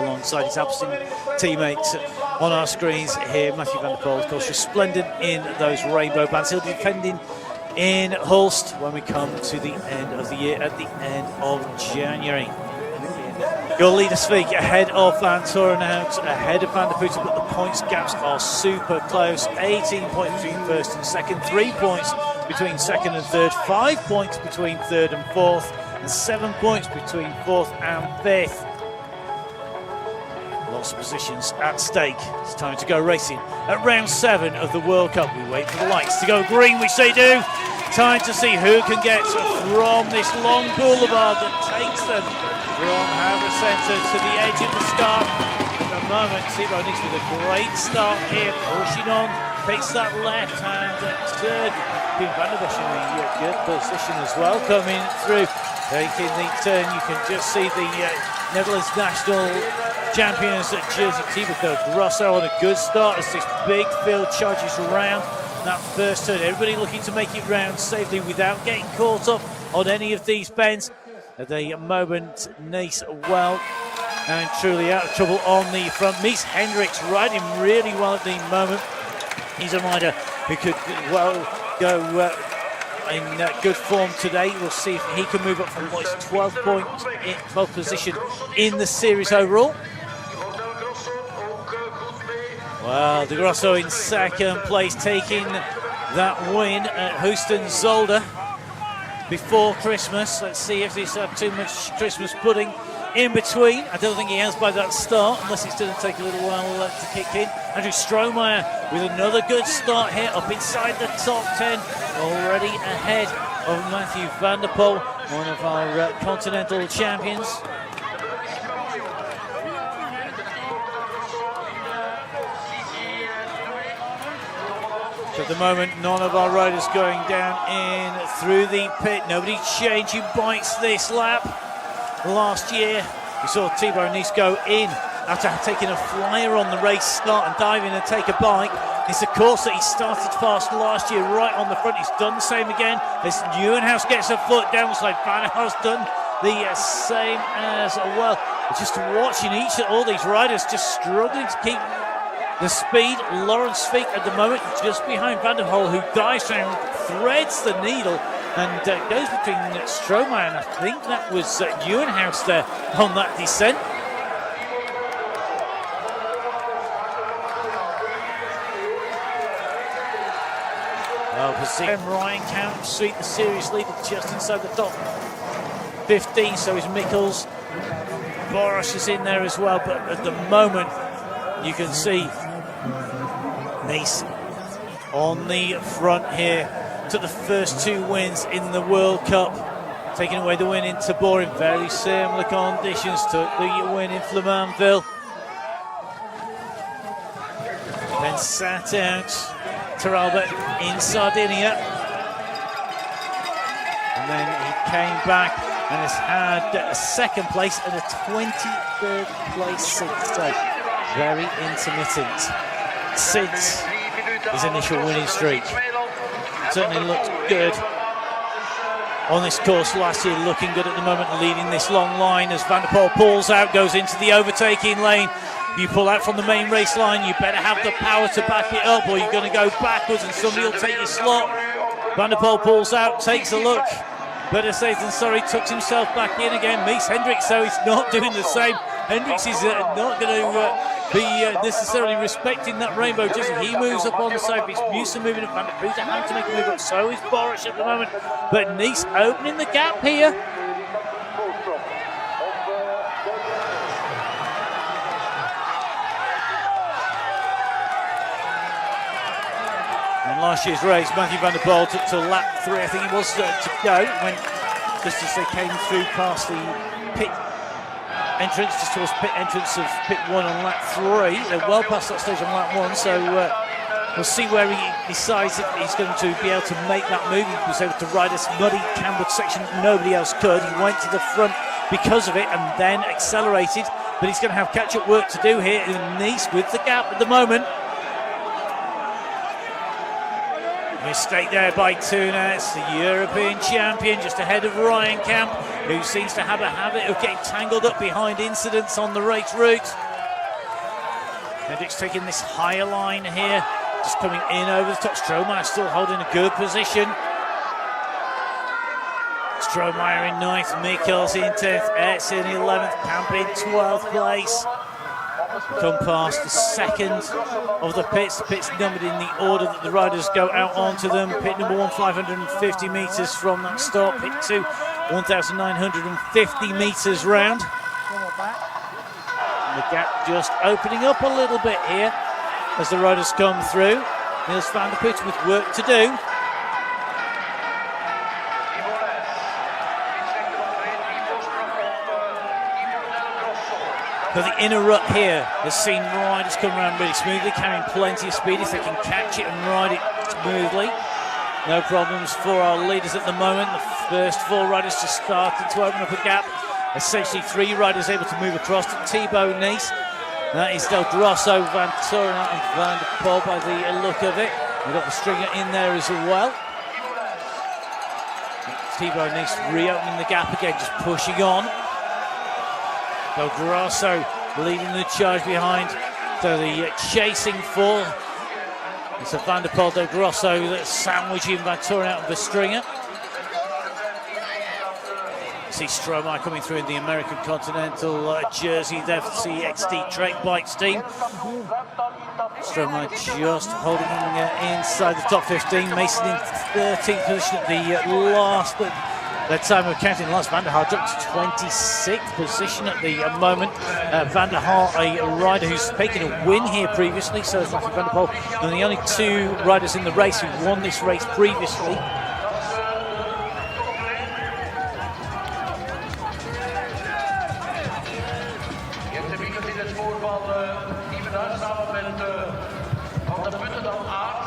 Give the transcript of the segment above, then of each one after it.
alongside his absent teammates on our screens here. Mathieu van der Poel, of course, resplendent in those rainbow bands. He'll be defending in Hulst when we come to the end of the year, at the end of January. Your leader speak ahead of Van Torenhout, ahead of Van der Vou-te, but the points gaps are super close. 18 points between first and second, 3 points between second and third, 5 points between third and fourth, and 7 points between fourth and fifth. Lots of positions at stake. It's time to go racing at round 7 of the World Cup. We wait for the lights to go green, which they do. Time to see who can get from this long boulevard that takes them from Havre Centre to the edge of the scarf. At the moment, Thibaut Nice with a great start here, pushing on, picks that left-hand turn. Van der Bush in a good position as well, coming through, taking the turn. You can just see the Netherlands national champions at Jersey team with the Grosso on a good start as this big field charges around that first turn. Everybody looking to make it round safely without getting caught up on any of these bends. At the moment, Nice well and truly out of trouble on the front. Mies Hendricks riding really well at the moment. He's a rider who could well go in good form today. We'll see if he can move up from what is 12th position in the series overall. Well, De Grosso in second place, taking that win at Houston-Zolder before Christmas. Let's see if he's had too much Christmas pudding in between. I don't think he has by that start, unless it's going to take a little while to kick in. Andrew Strohmeyer with another good start here, up inside the top 10, already ahead of Mathieu van der Poel, one of our continental champions. So at the moment, none of our riders going down in through the pit. Nobody changing bikes this lap. Last year, we saw Thibaut Nice go in after taking a flyer on the race start and dive in and take a bike. It's a course that he started fast last year, right on the front. He's done the same again. As Nieuwenhuis gets a foot down, looks like Van Aert's done the same as well. Just watching all these riders just struggling to keep the speed. Laurens Fiek at the moment just behind Van der Poel, who dives down, threads the needle, and goes between Strohmeyer and I think that was Nieuwenhuis there on that descent. Well, position Ryan Count, sweep the series leader just inside the top 15, so is Mikkels. Boros is in there as well, but at the moment you can see Nice on the front here. Took the first 2 wins in the World Cup, taking away the win in Tabor in very similar conditions. Took the win in Flamanville, then sat out Terralba in Sardinia, and then he came back and has had a second place and a 23rd place since. So very intermittent since his initial winning streak. Certainly looked good on this course last year, looking good at the moment, leading this long line as Van der Poel pulls out, goes into the overtaking lane. You pull out from the main race line, you better have the power to back it up, or you're going to go backwards and somebody will take your slot. Van der Poel pulls out, takes a look. Better safe than sorry, tucks himself back in again. Mies Hendricks, so he's not doing the same. Hendricks is not going to be necessarily respecting that rainbow just as he moves up on the side. It's Musa moving up, Van der Vou-te having to make a move up, so is Boros at the moment. But Nice opening the gap here. In last year's race, Mathieu van der Poel took to lap 3, I think he was to go, when just as they came through past the pit entrance, just towards pit entrance of pit 1 on lap 3. They're well past that stage on lap 1, so we'll see where he decides if he's going to be able to make that move. He was able to ride this muddy cambered section that nobody else could. He went to the front because of it and then accelerated, but he's going to have catch-up work to do here in Nice with the gap at the moment. Mistake there by Tunes, the European champion, just ahead of Ryan Camp, who seems to have a habit of getting tangled up behind incidents on the race route. Hendricks taking this higher line here, just coming in over the top. Strohmeyer still holding a good position. Strohmeyer in 9th, Mikkels in 10th, Ertz in 11th, Camp in 12th place. Come past the second of the pits numbered in the order that the riders go out onto them. Pit number 1, 550 metres from that start. Pit 2, 1,950 metres round. And the gap just opening up a little bit here as the riders come through. Niels van der Putte with work to do. But the inner rut here has seen riders come around really smoothly, carrying plenty of speed if they can catch it and ride it smoothly. No problems for our leaders at the moment. The first 4 riders just started to open up a gap. Essentially 3 riders able to move across to Thibaut Nice. That is Del Grosso, Van Torenhout and Van der Poel by the look of it. We've got the stringer in there as well. Thibaut Nice reopening the gap again, just pushing on. Del Grosso leading the charge behind. So the chasing 4. It's a Van der Poel, Del Grosso that's sandwiching Van Torenhout and the stringer. See Strohmeyer coming through in the American Continental jersey there for the CXD Trek Bikes team. Strohmeyer just holding inside the top 15. Mason in 13th position at the last, but that time of counting last. Van der Haar dropped to 26th position at the moment. Van der Haar, a rider who's taken a win here previously, so it's Mathieu Van der Poel, and the only 2 riders in the race who won this race previously.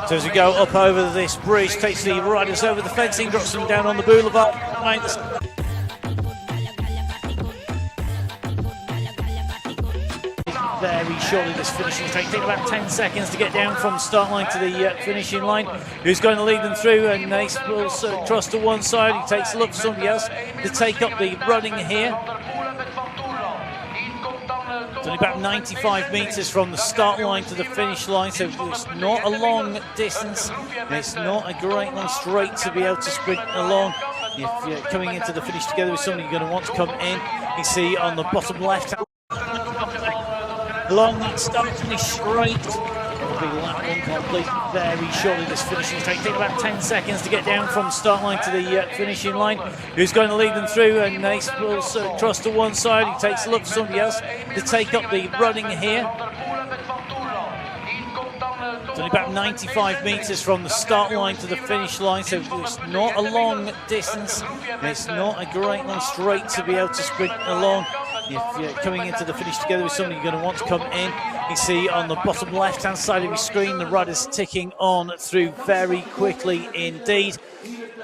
So as we go up over this bridge, takes the riders over the fencing, drops them down on the boulevard. Very shortly this finishing straight, taking about 10 seconds to get down from the start line to the finishing line. Who's going to lead them through? And Nace will cross to one side. He takes a look for somebody else to take up the running here. It's only about 95 metres from the start line to the finish line, so it's not a long distance. It's not a great long straight to be able to sprint along. If you're coming into the finish together with somebody, you're going to want to come in. You see on the bottom left, along that start finish straight. It'll be lap 1 complete very shortly this finishing straight. Take about 10 seconds to get down from the start line to the finishing line. Who's going to lead them through? And Nace will cross to one side. He takes a look for somebody else to take up the running here. It's only about 95 metres from the start line to the finish line, so it's not a long distance. It's not a great long straight to be able to sprint along. If you're coming into the finish together with somebody, you're going to want to come in. You see on the bottom left-hand side of your screen, the riders ticking on through very quickly indeed.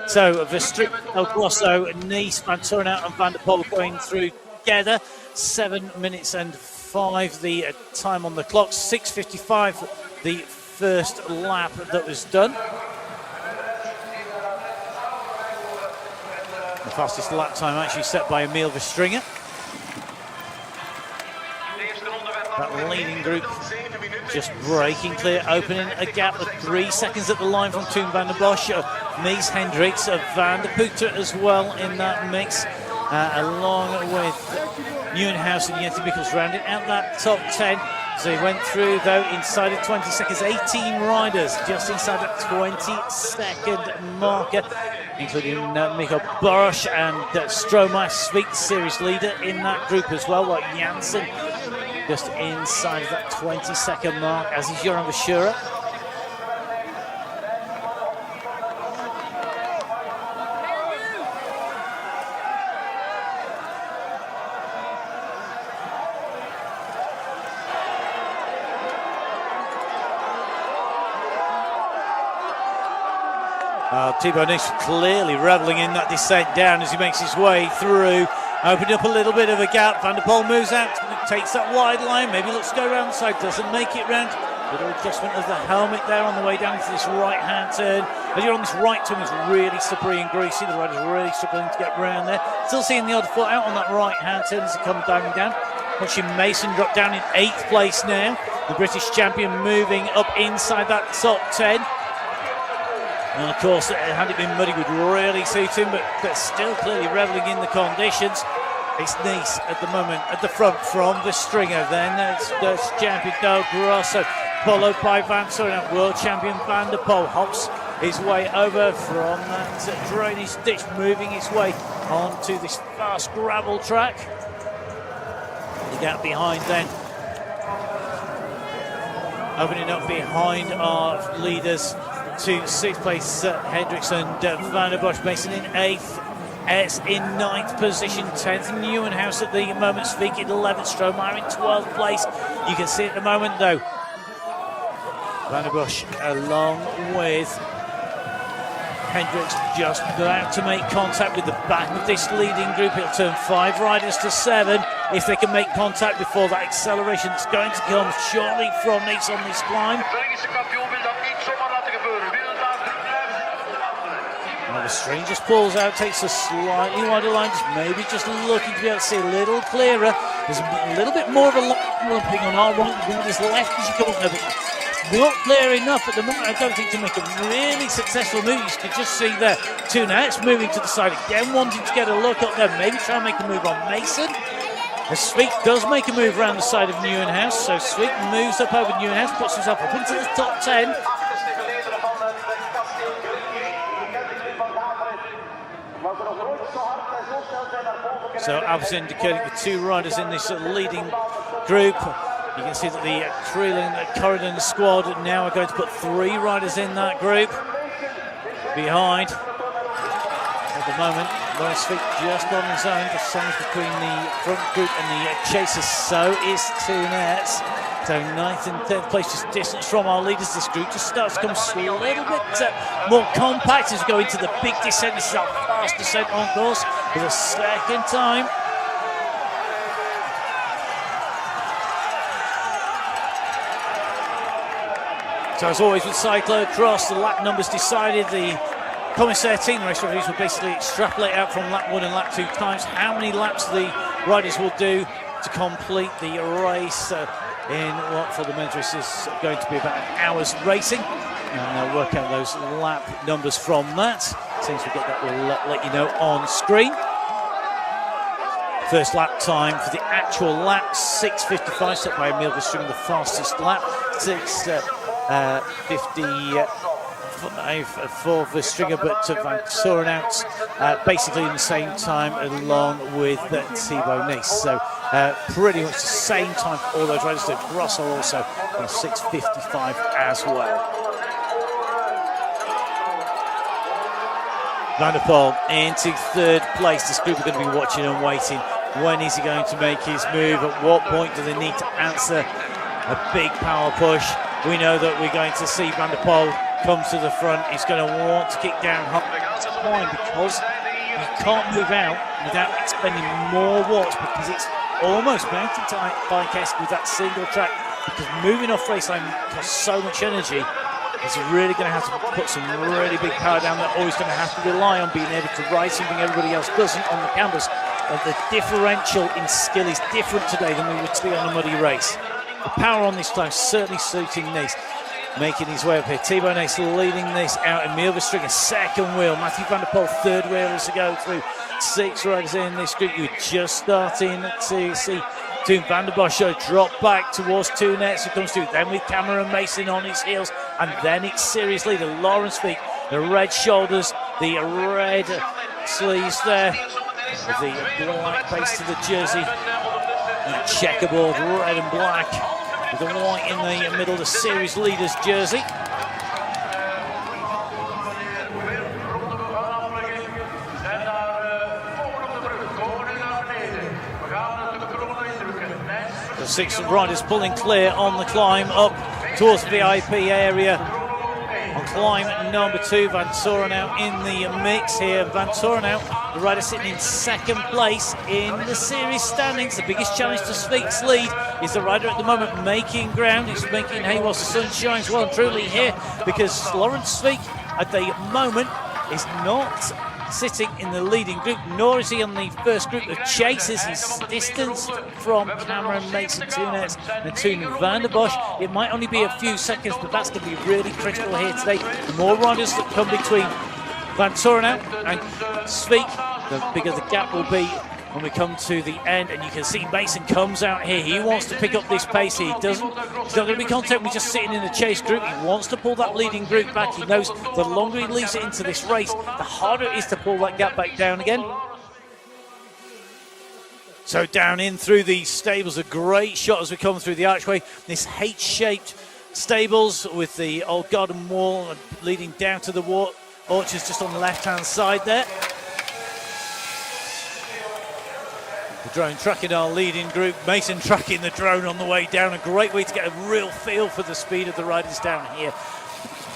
So Verstreek, Del Grosso, Nice, Van Torenhout and Van der Poel going through together. 7 minutes and 5 the time on the clock. 6:55 the first lap that was done. The fastest lap time actually set by Emil Verstringer. That leading group just breaking clear, opening a gap of 3 seconds at the line from Toon van der Bosch, Mies Hendricks, Van der Putte as well in that mix, along with Nieuwenhuis and Jente Mikkels rounding out that top 10. So he went through though inside of 20 seconds, 18 riders just inside that 20-second marker, including Michael Borush and Strohmeyer, Sweet series leader in that group as well, like Janssen. Just inside of that 20-second mark, as is Joran Verschuren. Thibaut Nice clearly reveling in that descent down as he makes his way through. Opening up a little bit of a gap. Van der Poel moves out, takes that wide line, maybe looks to go around the side, doesn't make it round. Little adjustment of the helmet there on the way down into this right-hand turn. As you're on this right turn, it's really slippery and greasy. The rider's really struggling to get round there. Still seeing the odd foot out on that right-hand turn as it comes diving down. Watching Mason drop down in 8th place now. The British champion moving up inside that top 10. And of course, had it been muddy, would really suit him, but still clearly revelling in the conditions. It's Nice at the moment at the front from the stringer. Then it's Dutch champion Del Grosso, followed by Van Soren. World champion Van der Poel hops his way over from that drainage ditch, moving his way onto this fast gravel track. The gap behind then, opening up behind our leaders to 6th place Hendricks and Van der Bosch. Mason in 8th, Es in 9th position, 10th Nieuwenhuis at the moment, Svig in 11th, Strohmeyer in 12th place. You can see at the moment though, Van der Bosch along with Hendricks just about to make contact with the back of this leading group. It'll turn 5 riders to 7 if they can make contact before that acceleration that's going to come shortly from Nice on this climb. The string just pulls out, takes a slightly wider line, just looking to be able to see a little clearer. There's a little bit more of a lumping on our right, his left as you come up there, but not clear enough at the moment, I don't think, to make a really successful move. You can just see there, two now, it's moving to the side again, wanting to get a look up there, maybe try and make a move on Mason. As Svig does make a move around the side of Nieuwenhuis, so Svig moves up over Nieuwenhuis, puts himself up into the top 10. So Alpha's indicating the 2 riders in this leading group. You can see that the Creelan Corridon squad now are going to put 3 riders in that group. Behind, at the moment, Lawrence Svig just on his own, the sandwich between the front group and the chasers. So is Toonets. So 9th and 10th place, just distance from our leaders. This group just starts to become a little bit more compact as we go into the big descent. This is our fast descent on course for the second time. So as always with cyclocross, the lap numbers decided. The commissaire team, the race referees, will basically extrapolate out from lap 1 and lap 2 times how many laps the riders will do to complete the race. In what for the men's race is going to be about an hour's racing, and they'll work out those lap numbers from that. As soon as we get that, we'll let you know on screen. First lap time for the actual lap, 6:55, set by Emil Verstringen, the fastest lap. 6:55 for Verstringen, but Van Soren out basically in the same time along with Thibaut Nice. So pretty much the same time for all those riders. So Grosso also on 6:55 as well. Van der Poel into 3rd place. This group are going to be watching and waiting. When is he going to make his move? At what point do they need to answer a big power push? We know that we're going to see Van der Poel come to the front. He's going to want to kick down time because you can't move out without expending more watts, because it's almost mountain bike-esque with that single track, because moving off race line costs so much energy. He's really going to have to put some really big power down there, or he's going to have to rely on being able to ride something everybody else doesn't on the canvas. And the differential in skill is different today than we would see on a muddy race. The power on this climb certainly suiting Nice. Making his way up here, Thibaut Nice leading this out. Emil Verstringen, second wheel. Mathieu van der Poel, 3rd wheel as they go through. 6 riders in this group. You're just starting to see Toon Van der Bosch drop back towards Toonets, who comes through. Then with Cameron Mason on his heels, and then it's Series leader Lawrence Svig, the red shoulders, the red sleeves there, the black base to the jersey, and checkerboard red and black with the white in the middle, the Series leaders jersey. The 6 riders pulling clear on the climb up towards the VIP area. On climb number 2, Van Soren out in the mix here. Van Soren out the rider sitting in second place in the series standings. The biggest challenge to Sveik's lead is the rider at the moment making ground. He's making hay whilst the sun shines well and truly here, because Laurens Sveik at the moment is not sitting in the leading group, nor is he on the first group of chasers. He's distanced from Cameron Mason, Tunes and Toon van der Bosch. It might only be a few seconds, but that's going to be really critical here today. The more riders that come between Van Torenhout and Sveik, the bigger the gap will be when we come to the end. And you can see Mason comes out here. He wants to pick up this pace. He doesn't. He's not going to be content with just sitting in the chase group. He wants to pull that leading group back. He knows the longer he leaves it into this race, the harder it is to pull that gap back down again. So down in through the stables, a great shot as we come through the archway. This H-shaped stables with the old garden wall leading down to the orchards just on the left-hand side there. The drone tracking our leading group. Mason tracking the drone on the way down. A great way to get a real feel for the speed of the riders down here.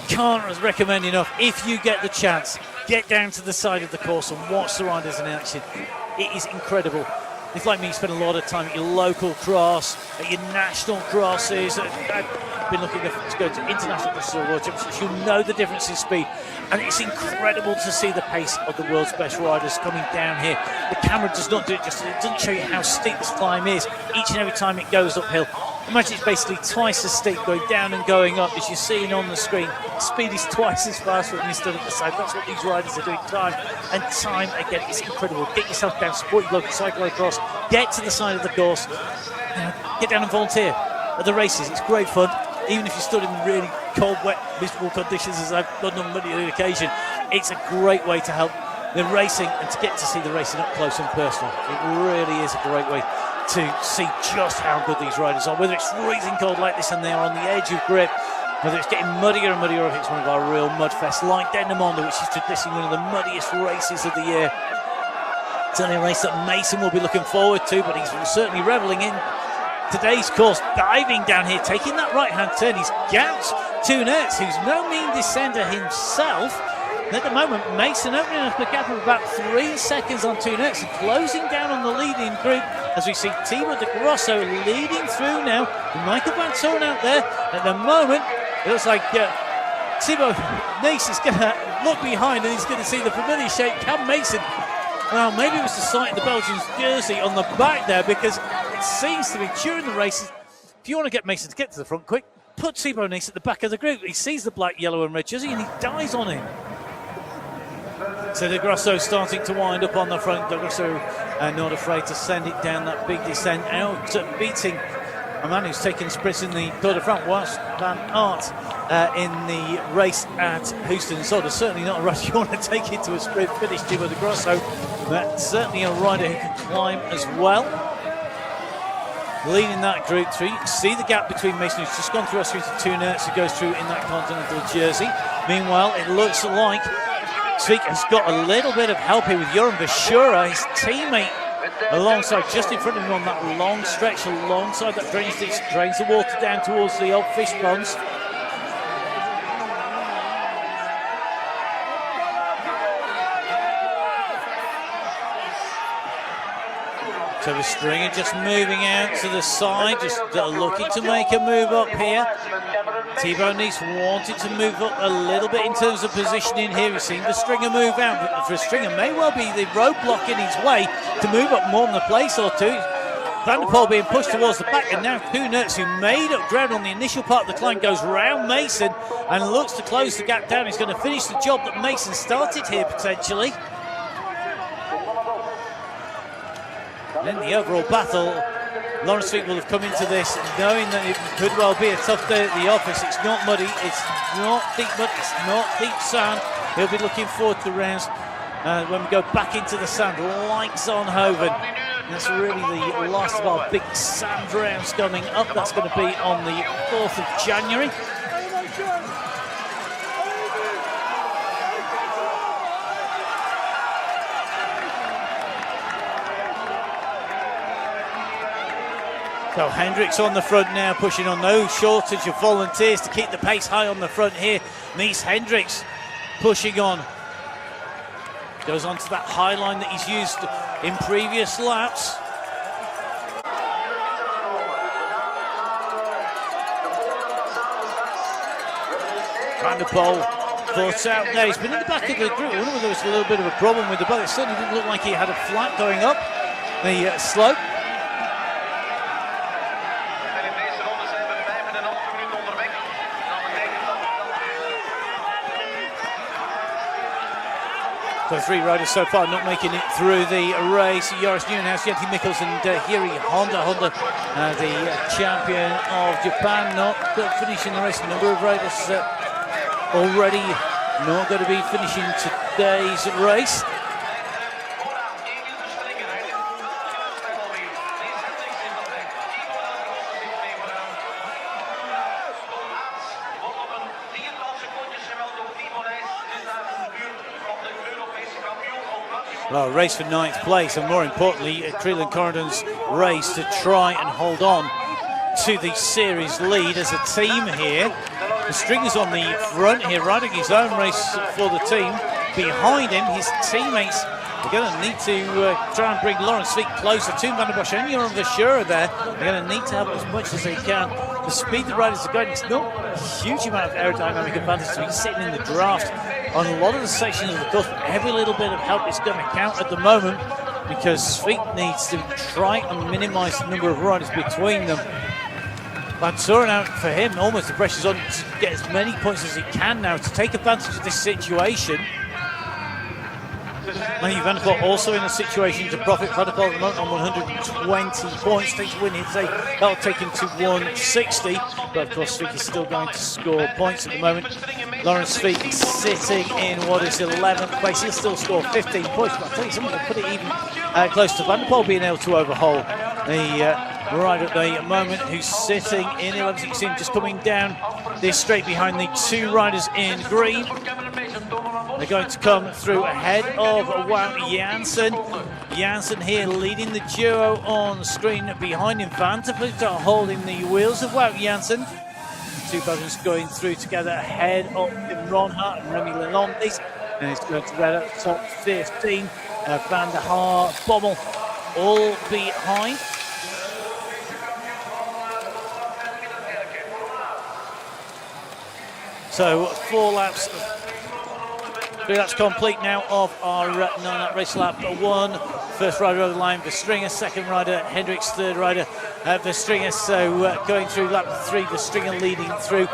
Can't recommend enough, if you get the chance, get down to the side of the course and watch the riders in action. It is incredible. If, like me, you spend a lot of time at your local cross, at your national crosses, I've been looking to go to international crosses or world championships, you'll know the difference in speed. And it's incredible to see the pace of the world's best riders coming down here. The camera does not do it justice. It doesn't show you how steep this climb is each and every time it goes uphill. Imagine it's basically twice as steep going down and going up as you're seeing on the screen. The speed is twice as fast when you stood at the side. That's what these riders are doing time and time again. It's incredible. Get yourself down, support your local cyclocross, get to the side of the course, get down and volunteer at the races. It's great fun. Even if you stood in really cold, wet, miserable conditions, as I've done on many an occasion, it's a great way to help the racing and to get to see the racing up close and personal. It really is a great way to see just how good these riders are, whether it's freezing cold like this and they're on the edge of grip, whether it's getting muddier and muddier, or if it's one of our real mud fests like Dendermonde, which is traditionally one of the muddiest races of the year. Certainly a race that Mason will be looking forward to, but he's certainly revelling in today's course, diving down here, taking that right-hand turn. He's gapped Tunes, who's no mean descender himself. And at the moment, Mason opening up a gap of about 3 seconds on Tunes and closing down on the leading group as we see Thibaut de Grosso leading through now. Michael Van Toren out there. At the moment, it looks like Thibaut Nace is going to look behind and he's going to see the familiar shape, Cam Mason. Well, maybe it was the sight of the Belgian's jersey on the back there, because it seems to be during the races, if you want to get Mason to get to the front quick, put Thibaut Nace at the back of the group. He sees the black, yellow and red jersey and he dies on him. So De Grosso starting to wind up on the front. De Grosso not afraid to send it down that big descent out, beating a man who's taken sprints in the Tour de France, whilst Van Aert in the race at Houston. So there's certainly not a rush you want to take it to a sprint finish. Thibaut De Grosso, but certainly a rider who can climb as well. Leading that group through. You can see the gap between Mason, who's just gone through us, to Tunes, who goes through in that continental jersey. Meanwhile, it looks like Sveik has got a little bit of help here with Joran Verschura, his teammate, alongside, just in front of him on that long stretch alongside that drainage ditch, drains the water down towards the old fish ponds. So the stringer just moving out to the side, just looking to make a move up here. Thibaut Nace wanted to move up a little bit in terms of positioning here. We've seen the stringer move out, but the stringer may well be the roadblock in his way to move up more than a place or two. Van der Poel being pushed towards the back, and now Tunes, who made up ground on the initial part of the climb, goes round Mason and looks to close the gap down. He's going to finish the job that Mason started here potentially. And in the overall battle, Laurens Sveik will have come into this knowing that it could well be a tough day at the office. It's not muddy, it's not deep mud, it's not deep sand. He'll be looking forward to the rounds when we go back into the sand, like Zonhoven. And that's really the last of our big sand rounds coming up. That's going to be on the 4th of January. So Hendricks on the front now, pushing on, no shortage of volunteers to keep the pace high on the front here. Mies Hendricks pushing on. goes on to that high line that he's used in previous laps. Van der Poel thought out there. He's been in the back of the group. I wonder whether there was a little bit of a problem with the bike. It certainly didn't look like he had a flat going up the slope. So 3 riders so far not making it through the race. Joris Nieuwenhuis, Jenti Mikkels and Hiri Honda. Honda, the champion of Japan, not finishing the race. A number of riders already not going to be finishing today's race. Well, race for 9th place, and more importantly, Creelan Corridon's race to try and hold on to the series lead as a team here. The Stringer's on the front here, riding his own race for the team. Behind him, his teammates are going to need to try and bring Laurens Veit closer to Van der Bosch and Joran Verschuren there. They're going to need to have as much as they can to speed the riders are going. It's not a huge amount of aerodynamic advantage to be sitting in the draft on a lot of the sections of the course, but every little bit of help is going to count at the moment because Veit needs to try and minimise the number of riders between them. Vantoren out for him, almost the pressure's on to get as many points as he can now to take advantage of this situation. Mathieu Van der Poel also in a situation to profit. Van der Poel at the moment on 120 points, takes a win here today. That'll take him to 160, but of course Veit is still going to score points at the moment. Laurens Veit sitting in what is 11th place. He'll still score 15 points, but I'll tell you something, they'll put it even close to Van der Poel being able to overhaul the rider at the moment, who's sitting in 11th. You can see him just coming down this straight behind the 2 riders in green. They're going to come through ahead of Wout Jansen. Jansen here leading the duo on screen. Behind him, Van der Vliet holding the wheels of Wout Jansen. 2 Belgians going through together ahead of Ron Hart and Remy Lalonde. And it's going to red at top 15. Van der Haar, Bommel, all behind. So 4 laps. 3 laps complete now of our 9-lap race. Lap 1, first rider over the line, Verstringer. Second rider, Hendricks. Third rider, Verstringer. So going through lap 3, Verstringer leading through.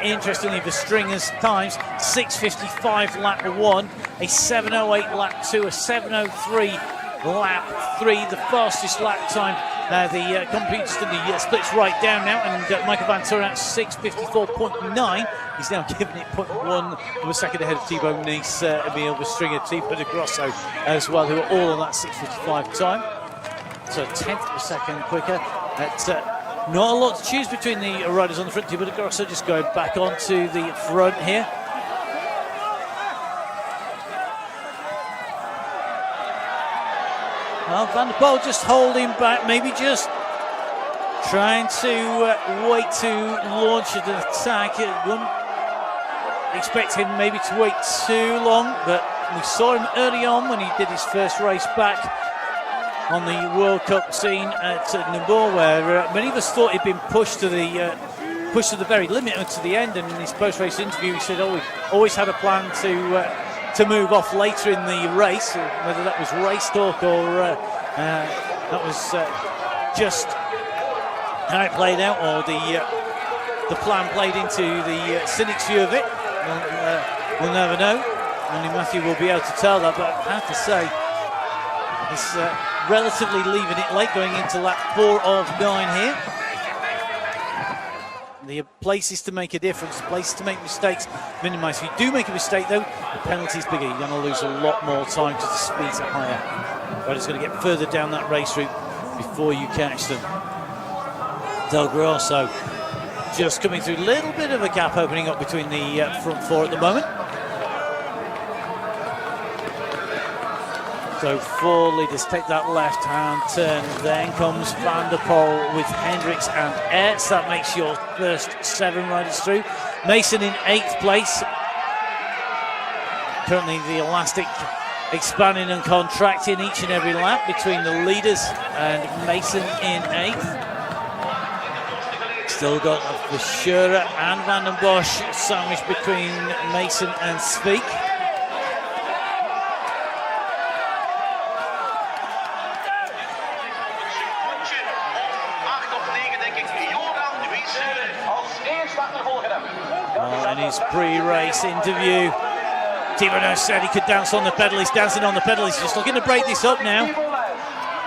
Interestingly, Verstringer's times 6:55 lap 1, a 7:08 lap 2, a 7:03 lap 3, the fastest lap time. The competence to the splits right down now, and Michael Vantoren at 6:54.9. He's now giving it 0.1 of a second ahead of Thibaut Nice, Emile Verstringer, Thibaut de Grosso as well, who are all on that 6:55 time. So 1/10 of a second quicker. That's not a lot to choose between the riders on the front. Thibaut de Grosso just going back onto the front here. Well, Van der Poel just holding back, maybe just trying to wait to launch an attack. It wouldn't expect him maybe to wait too long, but we saw him early on when he did his first race back on the World Cup scene at Namur, where many of us thought he'd been pushed to the very limit and to the end. And in his post-race interview, he said, "Oh, we always had a plan to move off later in the race," whether that was race talk or that was just how it played out, or the plan played into the cynic's view of it. We'll never know. Only Mathieu will be able to tell that, but I have to say, he's relatively leaving it late, going into lap 4 of 9 here. The places to make a difference, places to make mistakes, minimise. If you do make a mistake though, the penalty's bigger. You're going to lose a lot more time because the speeds are higher. But it's going to get further down that race route before you catch them. Del Grosso just coming through, a little bit of a gap opening up between the front 4 at the moment. So 4 leaders take that left-hand turn. Then comes Van der Poel with Hendricks and Aerts. That makes your first 7 riders through. Mason in 8th place. Currently the elastic expanding and contracting each and every lap between the leaders and Mason in 8th. Still got Verschuren and Van den Bosch sandwiched between Mason and Sveek. In his pre-race interview, Thibaut said he could dance on the pedal. He's dancing on the pedal. He's just looking to break this up now.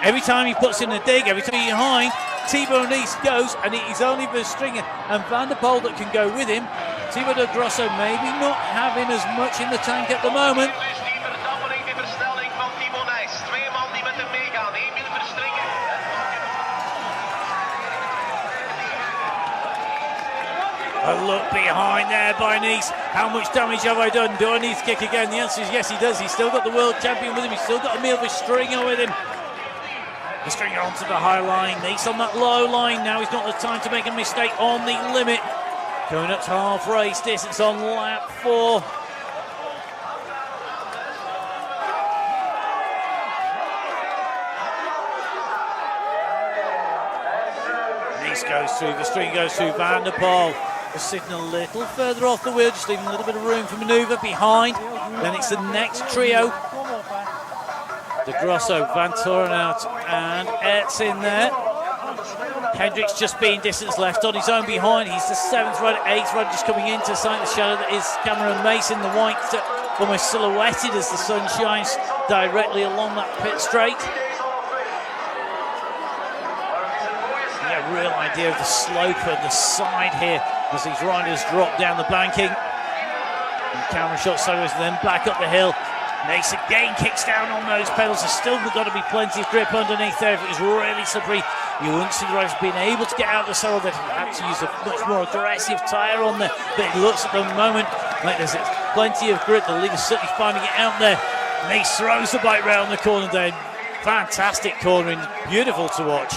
Every time he puts in a dig, every time he's behind, Thibaut goes, and it is only Verstringen and Van der Poel that can go with him. Thibaut de Grosso maybe not having as much in the tank at the moment. A look behind there by Nice. How much damage have I done? Do I need to kick again? The answer is yes, he does. He's still got the world champion with him. He's still got Emil Verstringen with him. Verstringen onto the high line. Nice on that low line. Now he's not the time to make a mistake on the limit. Going up to half race distance on lap 4. Nice goes through. Verstringen goes through. Van der Poel just sitting a little further off the wheel, just leaving a little bit of room for manoeuvre behind. Then it's the next trio. De Grosso, Van Torenhout and Ertz in there. Hendricks just being distance left on his own behind. He's the 7th rider, 8th rider just coming in to sight the shadow that is Cameron Mason. The white almost silhouetted as the sun shines directly along that pit straight. You get a real idea of the slope and the side here as these riders drop down the banking. And camera shot sideways and then back up the hill. Nice again kicks down on those pedals. There's still got to be plenty of grip underneath there. If it was really slippery, you wouldn't see the riders being able to get out of the saddle. They'd have to use a much more aggressive tyre on there. But it looks at the moment like there's plenty of grip. The leader's certainly finding it out there. Nice throws the bike round the corner there. Fantastic cornering, beautiful to watch.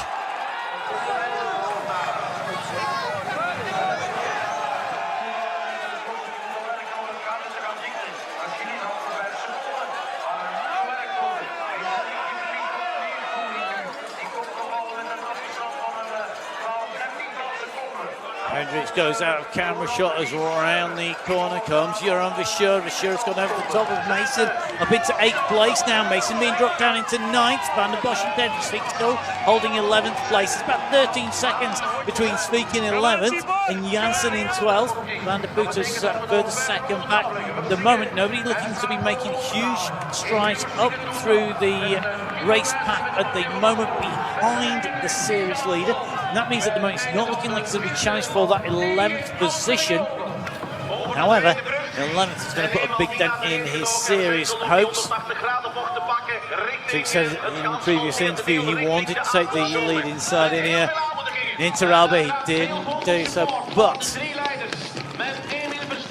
Hendricks goes out of camera shot as around the corner comes Joran Verschuren. Verschuren's gone over the top of Mason, up into 8th place now. Mason being dropped down into 9th. Van der Bosch and Sveek still holding 11th place. It's about 13 seconds between Sveek in 11th and Janssen in 12th. Van der Poel's further second back. At the moment, nobody looking to be making huge strides up through the race pack at the moment behind the series leader. And that means at the moment it's not looking like it's going to be challenged for that 11th position. However, the 11th is going to put a big dent in his series hopes. He said in a previous interview he wanted to take the lead inside in here. Interalbe, he didn't do so, but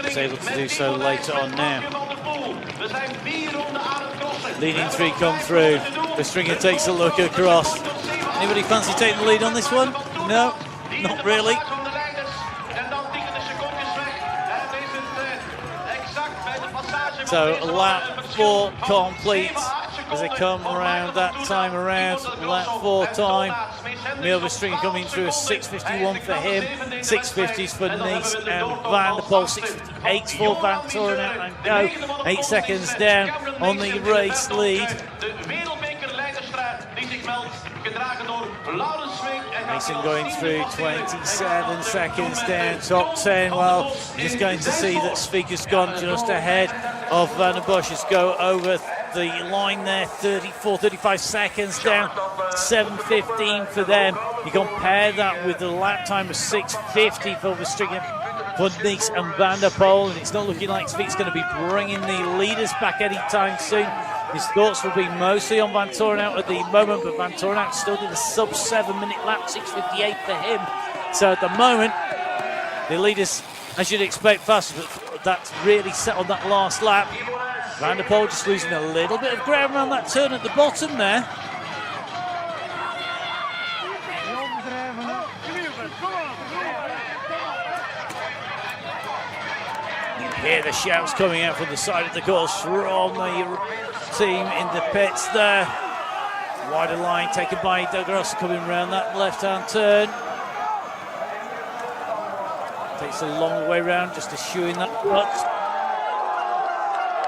he's able to do so later on now. Leading 3 come through. Verstringen takes a look across. Anybody fancy taking the lead on this one? No, not really. So lap 4 complete as they come around that time around. Lap 4 time. Emil Verstringen coming through a 6:51 for him, 6:50s for Nice and Van der Poel, 6:58 for Van Torenhout and go. 8 seconds down on the race lead. Mason going through 27 seconds down, top 10. Well, just going to see that Sveek has gone just ahead of Van der Bosch. Just go over the line there, 34, 35 seconds down, 7:15 for them. You compare that with the lap time of 6:50 for Verstringen, for Nice and Van der Poel, and it's not looking like Sveek's going to be bringing the leaders back anytime soon. His thoughts will be mostly on Van Torenhout at the moment, but Van Torenhout still did a sub-7 minute lap, 6:58 for him. So at the moment, the leaders, as you'd expect, fast, but that's really set on that last lap. Van der Poel just losing a little bit of ground around that turn at the bottom there. Hear the shouts coming out from the side of the course from the team in the pits there. Wider line taken by De Grosse coming around that left-hand turn. Takes a long way round, just eschewing that clutch.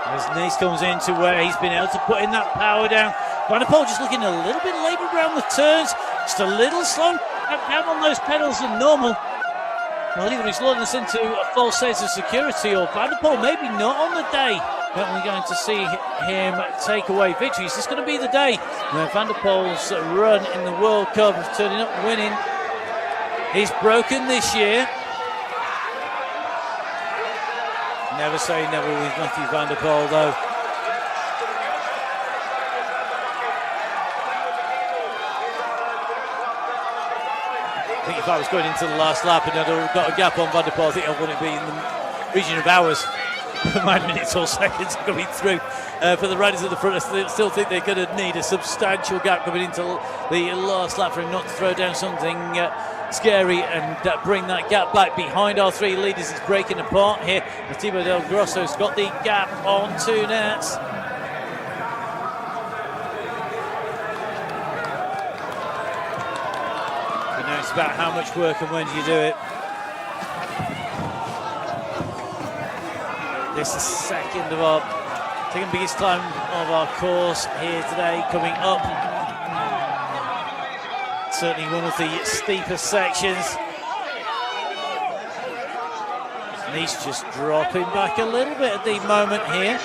As Nice comes into where he's been able to put in that power down. Van der Poel just looking a little bit laboured around the turns, just a little slow down on those pedals than normal. Well, either he's luring us into a false sense of security, or Van der Poel maybe not on the day that we're going to see him take away victory. Is this going to be the day where Van der Poel's run in the World Cup of turning up and winning is broken this year? Never say never with Mathieu Van der Poel, though. I think if I was going into the last lap and I'd got a gap on Van der Poel, I think I wouldn't be in the region of hours, 9 minutes or seconds coming through. For the riders at the front, I still think they're going to need a substantial gap coming into the last lap for him not to throw down something scary and bring that gap back behind our three leaders. It's breaking apart here. Thibaut Del Grosso's got the gap on two nets. You know, it's about how much work and when do you do it. This is the second biggest climb of our course here today, coming up. Certainly one of the steeper sections. Nice just dropping back a little bit at the moment here.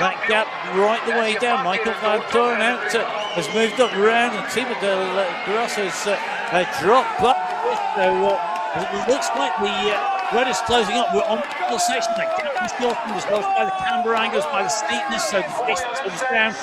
That gap right the way down. Michael Van Torenhout has moved up around, and Thibaut Del Grosse has dropped back. So it looks like the road is closing up. We're on the section. That gap is shortened as well as by the camber angles, by the steepness, so the distance comes down.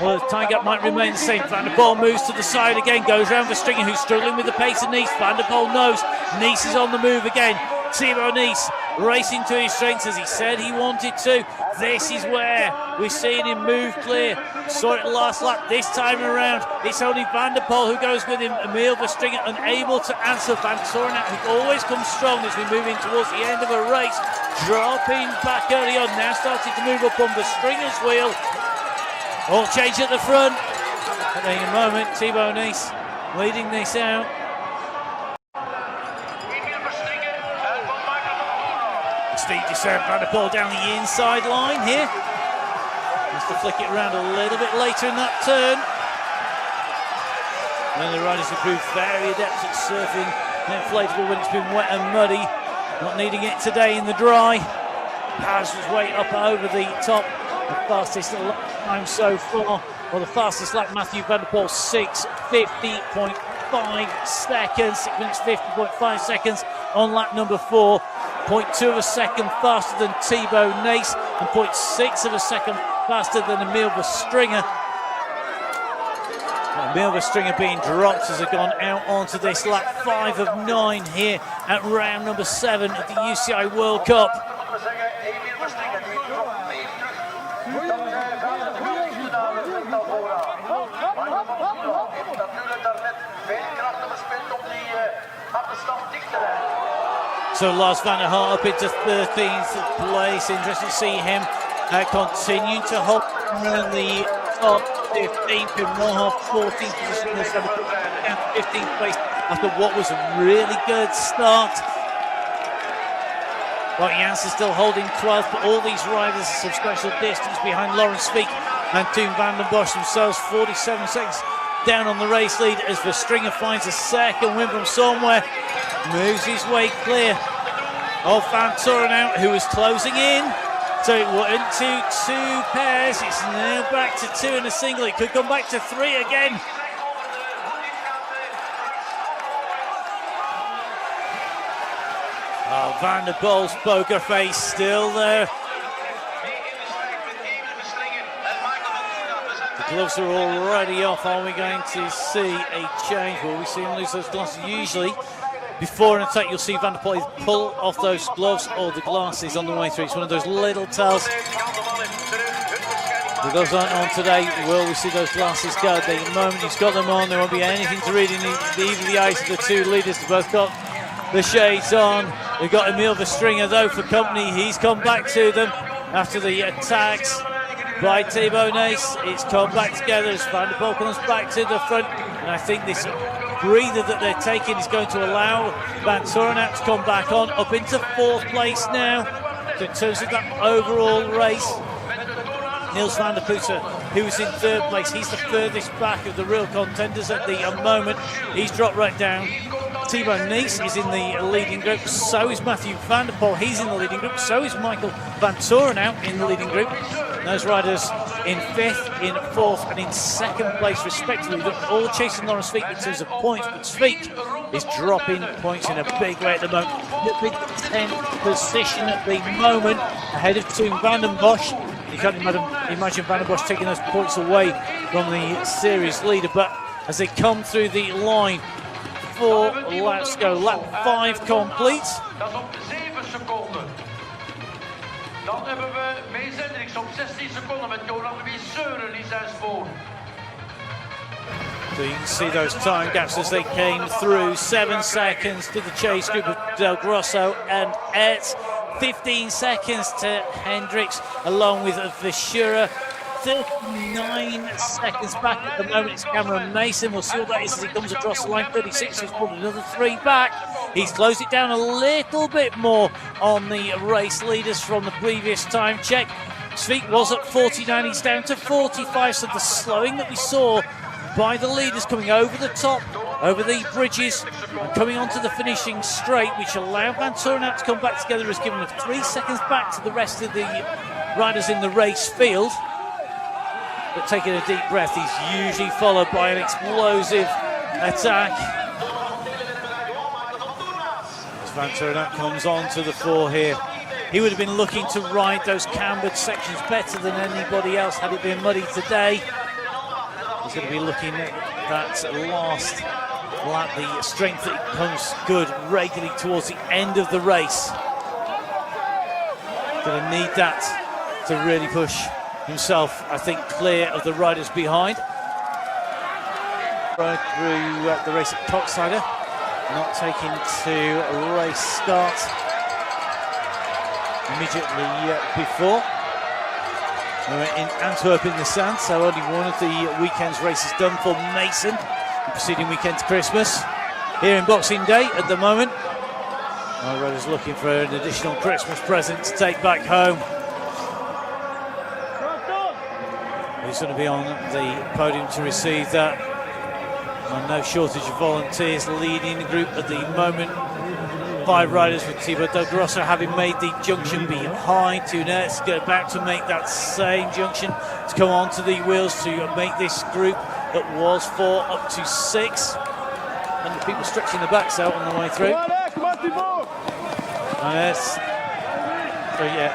Well, the time gap might remain the same. Van der Poel moves to the side again, goes round Verstringer, who's struggling with the pace of Nice. Van der Poel knows Nice is on the move again. Thibaut Nice racing to his strengths as he said he wanted to. This is where we're seeing him move clear. Saw it last lap. This time around, it's only Van der Poel who goes with him. Emil Verstringer unable to answer. Van Torenhout, who always comes strong as we move in towards the end of a race, dropping back early on, now starting to move up on Verstringer's wheel. All change at the front. At any moment, Thibaut Nice leading this out. Steep descent, Van der Poel down the inside line here. Has to flick it around a little bit later in that turn. And the riders have proved very adept at surfing inflatable when it's been wet and muddy. Not needing it today in the dry. Powers his way up over the top. The fastest time so far. Well, the fastest lap, Mathieu Van der Poel, 6:50.5 seconds. 6 minutes 50.5 seconds on lap number 4. 0.2 of a second faster than Thibaut Nice and 0.6 of a second faster than Emil Verstringer. Emil Verstringer being dropped as they've gone out onto this lap 5 of 9 here at round number 7 of the UCI World Cup. So Lars van der Haar up into 13th place. Interesting to see him continue to hold around the top 15th, in Moha 14th position, 15th place after what was a really good start. But Janssen still holding 12th, but all these riders are substantial distance behind Laurens Fiek and Toon van den Bosch themselves, 47 seconds down on the race lead as Verstringer finds a second win from somewhere. Moves his way clear of Van Torenhout, who was closing in. So it went to 2 pairs. It's now back to 2 in a single. It could come back to 3 again. Oh, Van der Poel's poker face still there. The gloves are already off. Are we going to see a change? Will we see him lose those glasses? Usually, before an attack, you'll see Van der Poel pull off those gloves or the glasses on the way through. It's one of those little tells. The gloves aren't on today. Will we see those glasses go? The moment he's got them on, there won't be anything to read in either the eyes of the two leaders. They both got the shades on. They've got Emil Verstringer though for company. He's come back to them after the attacks by Thibaut Nace. It's come back together as Van der Poel comes back to the front, and I think this breather that they're taking is going to allow Van Torenhout to come back on, up into 4th place now. So in terms of that overall race, Niels van der Putten, who's in 3rd place, he's the furthest back of the real contenders at the moment. He's dropped right down. Thibaut Nace is in the leading group, so is Mathieu van der Poel, he's in the leading group, so is Michael Van Torenhout in the leading group. Those riders in 5th, in 4th and in 2nd place respectively. They're all chasing Laurens Fiek in terms of points, but Fiek is dropping points in a big way at the moment. The big 10th position at the moment, ahead of Toon van den Bosch. You can't imagine Van den Bosch taking those points away from the series leader, but as they come through the line, 4 laps go, lap 5 complete. Dan hebben we Mees Hendricks op 16 seconden met Johan Seuren, die 6 voor. So you can see those time gaps as they came through. 7 seconds to the chase group of Del Grosso and Etz. 15 seconds to Hendricks along with Verschuren. 39 seconds back at the moment. It's Cameron Mason. We'll see what that is as he comes across the line. 36, he's pulled another 3 back. He's closed it down a little bit more on the race leaders from the previous time check. Fiek was at 49, he's down to 45, so the slowing that we saw by the leaders coming over the top, over the bridges, and coming onto the finishing straight, which allowed Van Torenhout to come back together, has given 3 seconds back to the rest of the riders in the race field. But taking a deep breath, he's usually followed by an explosive attack. As Van Torenhout comes on to the fore here, he would have been looking to ride those cambered sections better than anybody else had it been muddy today. He's going to be looking at that last lap, the strength that comes good regularly towards the end of the race. Going to need that to really push himself, I think, clear of the riders behind. Right through the race at Topsider, not taking to race start immediately before. We're in Antwerp in the sand, so only one of the weekend's races done for Mason. The preceding weekend to Christmas. Here in Boxing Day at the moment. Our riders looking for an additional Christmas present to take back home. He's going to be on the podium to receive that. And no shortage of volunteers leading the group at the moment. 5 riders with Thibaut Del Grosso having made the junction behind Tunet, to go back to make that same junction to come onto the wheels to make this group that was 4 up to 6. And the people stretching the backs out on the way through. And that's, so yeah,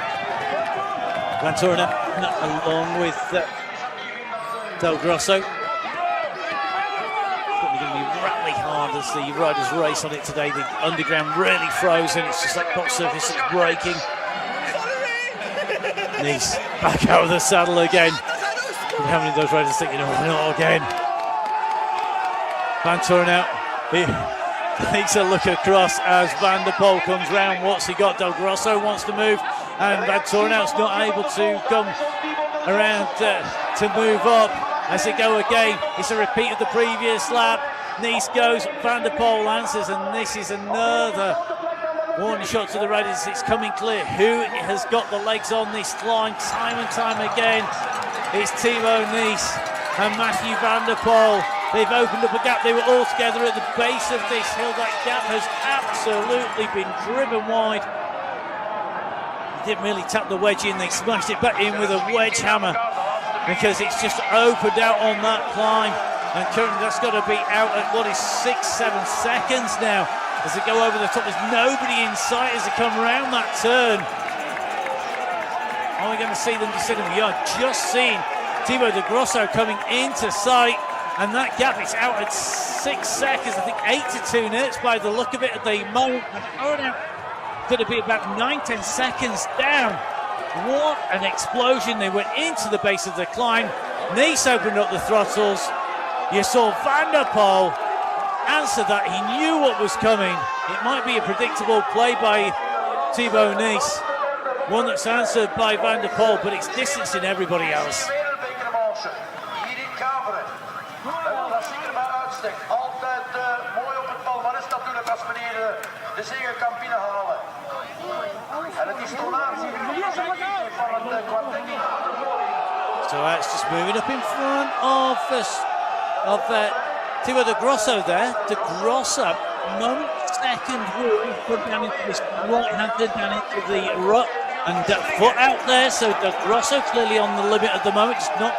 Van Torenhout along with Del Grosso. Probably going to be rattling hard as the riders race on it today. The underground really frozen. It's just like box surface that's breaking. And he's back out of the saddle again. And how many of those riders thinking, oh, not again? Van Torenhout, he takes a look across as Van der Poel comes round. What's he got? Del Grosso wants to move, and Van Torenhout's not able to come around to move up. As they go again, it's a repeat of the previous lap. Nice goes, Van der Poel answers, and this is another warning shot to the riders. It's coming clear who has got the legs on this line time and time again. It's Thibaut Nace and Mathieu van der Poel. They've opened up a gap. They were all together at the base of this hill. That gap has absolutely been driven wide. They didn't really tap the wedge in. They smashed it back in with a wedge hammer, because it's just opened out on that climb, and currently that's got to be out at what is 6-7 seconds now as they go over the top. There's nobody in sight as they come around that turn. Are we going to see them descending? We are just seeing Thibaut Del Grosso coming into sight, and that gap is out at 6 seconds. I think 8 to 2 minutes by the look of it at the moment. Going to be about 9-10 seconds down. What an explosion. They went into the base of the climb. Nice opened up the throttles. You saw Van der Poel answered that. He knew what was coming. It might be a predictable play by Thibaut Nice, one that's answered by Van der Poel, but it's distancing everybody else. Hier in gavere. Dat zeker bij uitstek. Altijd mooi op het palmares natuurlijk als meneer de zege kan binnenhalen. En het is tonatie van het kwartet. So it's just moving up in front of Thibaut de Grosso there. De Grosso, second wheel, put down into this right-handed, down into the rut, and foot out there. So De Grosso clearly on the limit at the moment, just not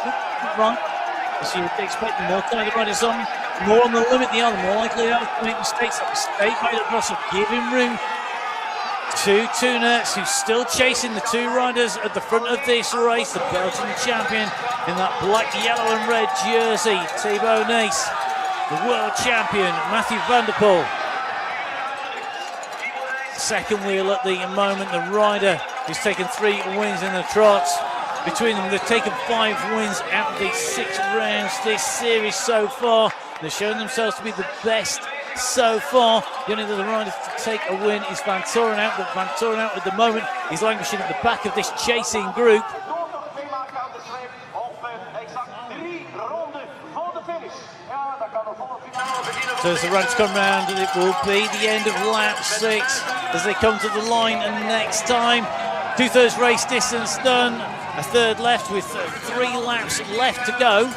wrong. As you would expect, the more time the riders on, more on the limit they are, the more likely they are to make mistakes. That mistake by De Grosso, giving room to Toonets, who's still chasing the two riders at the front of this race. The Belgian champion in that black, yellow and red jersey, Thibaut Nice. The world champion, Mathieu van der Poel. Second wheel at the moment, the rider who's taken 3 wins in the trot. Between them, they've taken 5 wins out of these 6 rounds this series so far. They've shown themselves to be the best so far. The only other rider to take a win is Van Torenhout, but Van Torenhout at the moment is languishing at the back of this chasing group. So as the runs come round, it will be the end of lap 6 as they come to the line, and next time, 2/3 race distance done, a third left with 3 laps left to go.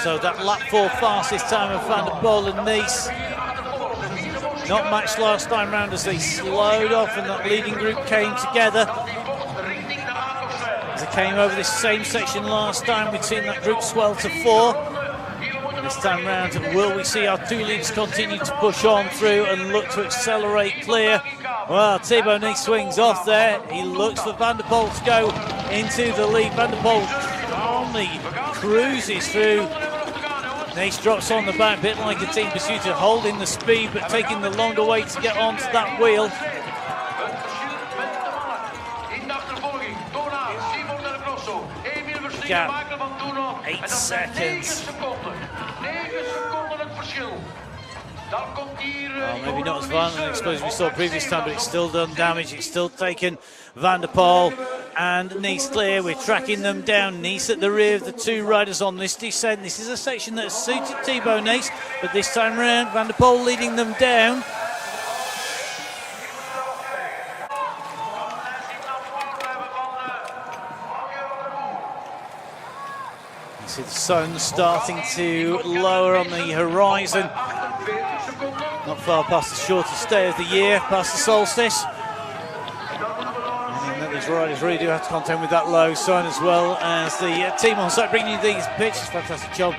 So that lap 4 fastest time of Van der Poel and Nice. Not matched last time round as they slowed off and that leading group came together. As they came over this same section last time, we'd seen that group swell to 4. This time round, will we see our 2 leaders continue to push on through and look to accelerate clear? Well, Thibaut Nice swings off there. He looks for Van der Poel to go into the lead. Van der Poel calmly cruises through. Nice drops on the back, bit like a team pursuit, holding the speed but taking the longer way to get onto that wheel. Gap, 8 seconds. Well, maybe not as violent an explosion we saw previous time, but it's still done damage. It's still taken Van der Poel and Nice clear. We're tracking them down. Nice at the rear of the 2 riders on this descent. This is a section that has suited Thibaut Nice, but this time round, Van der Poel leading them down. You see the sun starting to lower on the horizon. Not far past the shortest day of the year, past the solstice. And these riders really do have to contend with that low sun, as well as the team on site bringing you these pictures. Fantastic job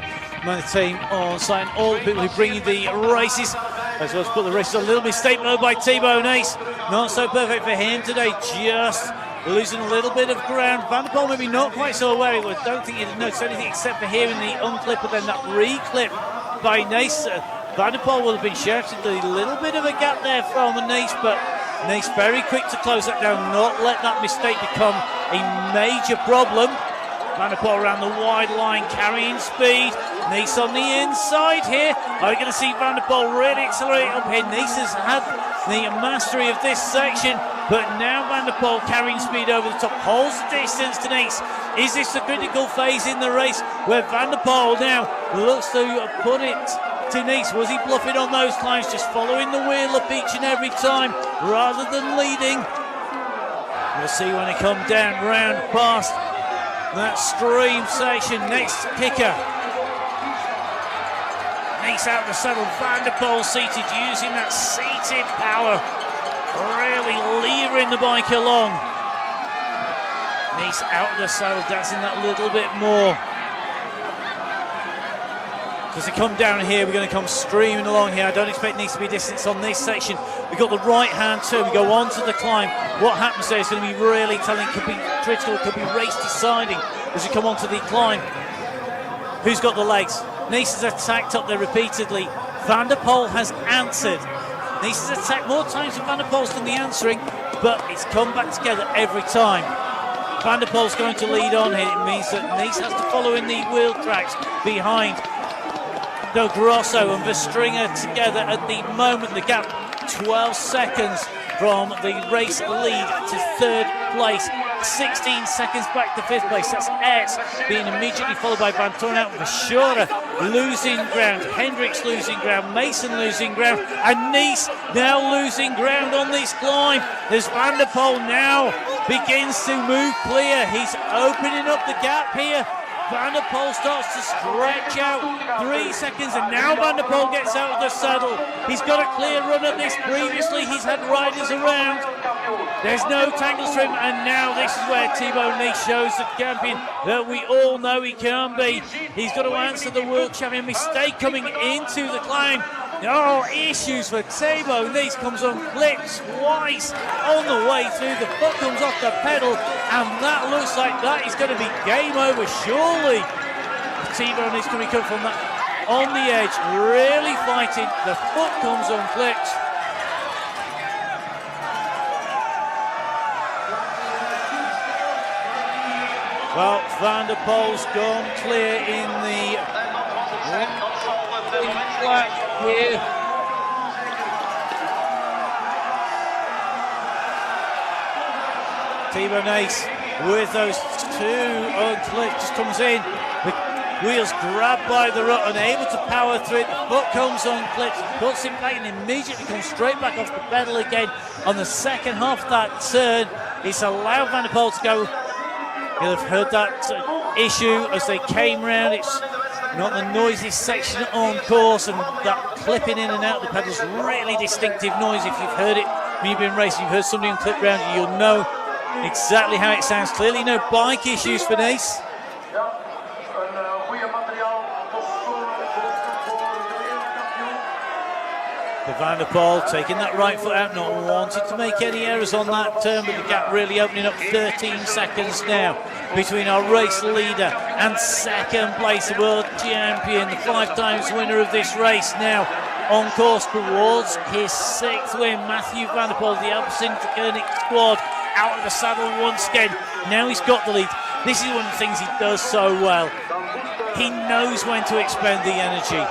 by the team on site and all the people who bring you the races, as well as put the races on. A little mistake though by Thibaut Nice. Not so perfect for him today, just losing a little bit of ground. Van der Poel maybe not quite so aware. I don't think he'd noticed anything except for hearing the unclip and then that re-clip by Nice. Van der Poel will have been shouted a little bit of a gap there from Nice, but Nice very quick to close that down, not let that mistake become a major problem. Van der Poel around the wide line, carrying speed. Nice on the inside here. Are we going to see Van der Poel really accelerate up here? Nice has had the mastery of this section, but now Van der Poel carrying speed over the top, holds the distance to Nice. Is this the critical phase in the race where Van der Poel now looks to put it to Nice? Was he bluffing on those climbs, just following the wheel up each and every time rather than leading? We'll see when they come down round past that stream section. Next kicker. Nice out of the saddle, Van der Poel seated, using that seated power, really levering the bike along. Nice out of the saddle, dancing that little bit more. As they come down here, we're going to come streaming along here. I don't expect Nice to be distance on this section. We've got the right-hand turn, we go on to the climb. What happens there is going to be really telling, could be critical, could be race deciding as we come onto the climb. Who's got the legs? Nice has attacked up there repeatedly. Van der Poel has answered. Nice has attacked more times than Van der Poel's done the answering. but it's come back together every time. Van der Poel's going to lead on here. It means that Nice has to follow in the wheel tracks behind Del Grosso and Verstringer together at the moment. The gap 12 seconds from the race lead to third place. 16 seconds back to fifth place. That's Ertz being immediately followed by Van Tornout. Verschoora losing ground. Hendricks losing ground. Mason losing ground. And Nice now losing ground on this climb. As Van der Poel now begins to move clear. He's opening up the gap here. Van der Poel starts to stretch out 3 seconds, and now Van der Poel gets out of the saddle. He's got a clear run at this. Previously, he's had riders around. There's no tangles for him, and now this is where Thibaut Nice shows the champion that we all know he can be. He's got to answer the world champion mistake coming into the climb. Oh, issues for Thibaut Nice. Comes on clip twice on the way through. The foot comes off the pedal, and that looks like that is going to be game over, surely. Thibaut Nice coming from that on the edge, really fighting. The foot comes on clipped. Well, Van der Poel's gone clear in the flat here. Thibaut Nice with those two unclipped just comes in. The wheels grabbed by the rut, unable to power through it. The foot comes unclipped, puts it back and immediately comes straight back off the pedal again on the second half of that turn. It's allowed Van der Poel to go. You'll have heard that issue as they came round. It's not the noisiest section on course, and that clipping in and out of the pedals, really distinctive noise. If you've heard it when you've been racing, you've heard somebody on clip round, you'll know exactly how it sounds. Clearly no bike issues for Nice. Van der Poel taking that right foot out, not wanting to make any errors on that turn, but the gap really opening up. 13 seconds now between our race leader and second place world champion, the 5 times winner of this race, now on course towards his 6th win. Mathieu van der Poel, the Alpecin-Koenig squad, out of the saddle once again. Now he's got the lead. This is one of the things he does so well. He knows when to expend the energy.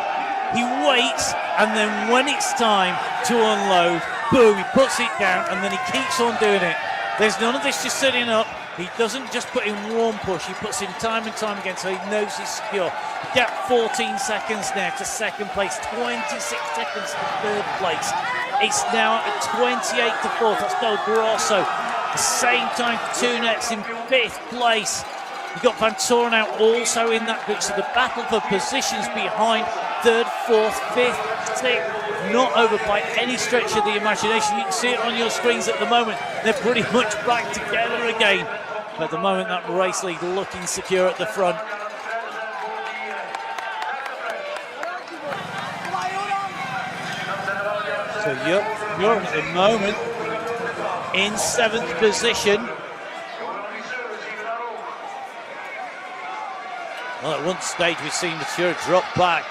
He waits, and then when it's time to unload, boom, he puts it down, and then he keeps on doing it. There's none of this just sitting up. He doesn't just put in one push, he puts in time and time again, so he knows he's secure. Gap 14 seconds now to second place, 26 seconds to third place. It's now at 28 to fourth. That's Del Grosso. The same time, Tunets in 5th place. You've got Van Tornout also in that group, so the battle for positions behind 3rd, 4th, 5th, 6th, not over by any stretch of the imagination. You can see it on your screens at the moment. They're pretty much back together again. But at the moment, that race lead looking secure at the front. So you're at the moment in 7th position. Well, at one stage we've seen Mathieu drop back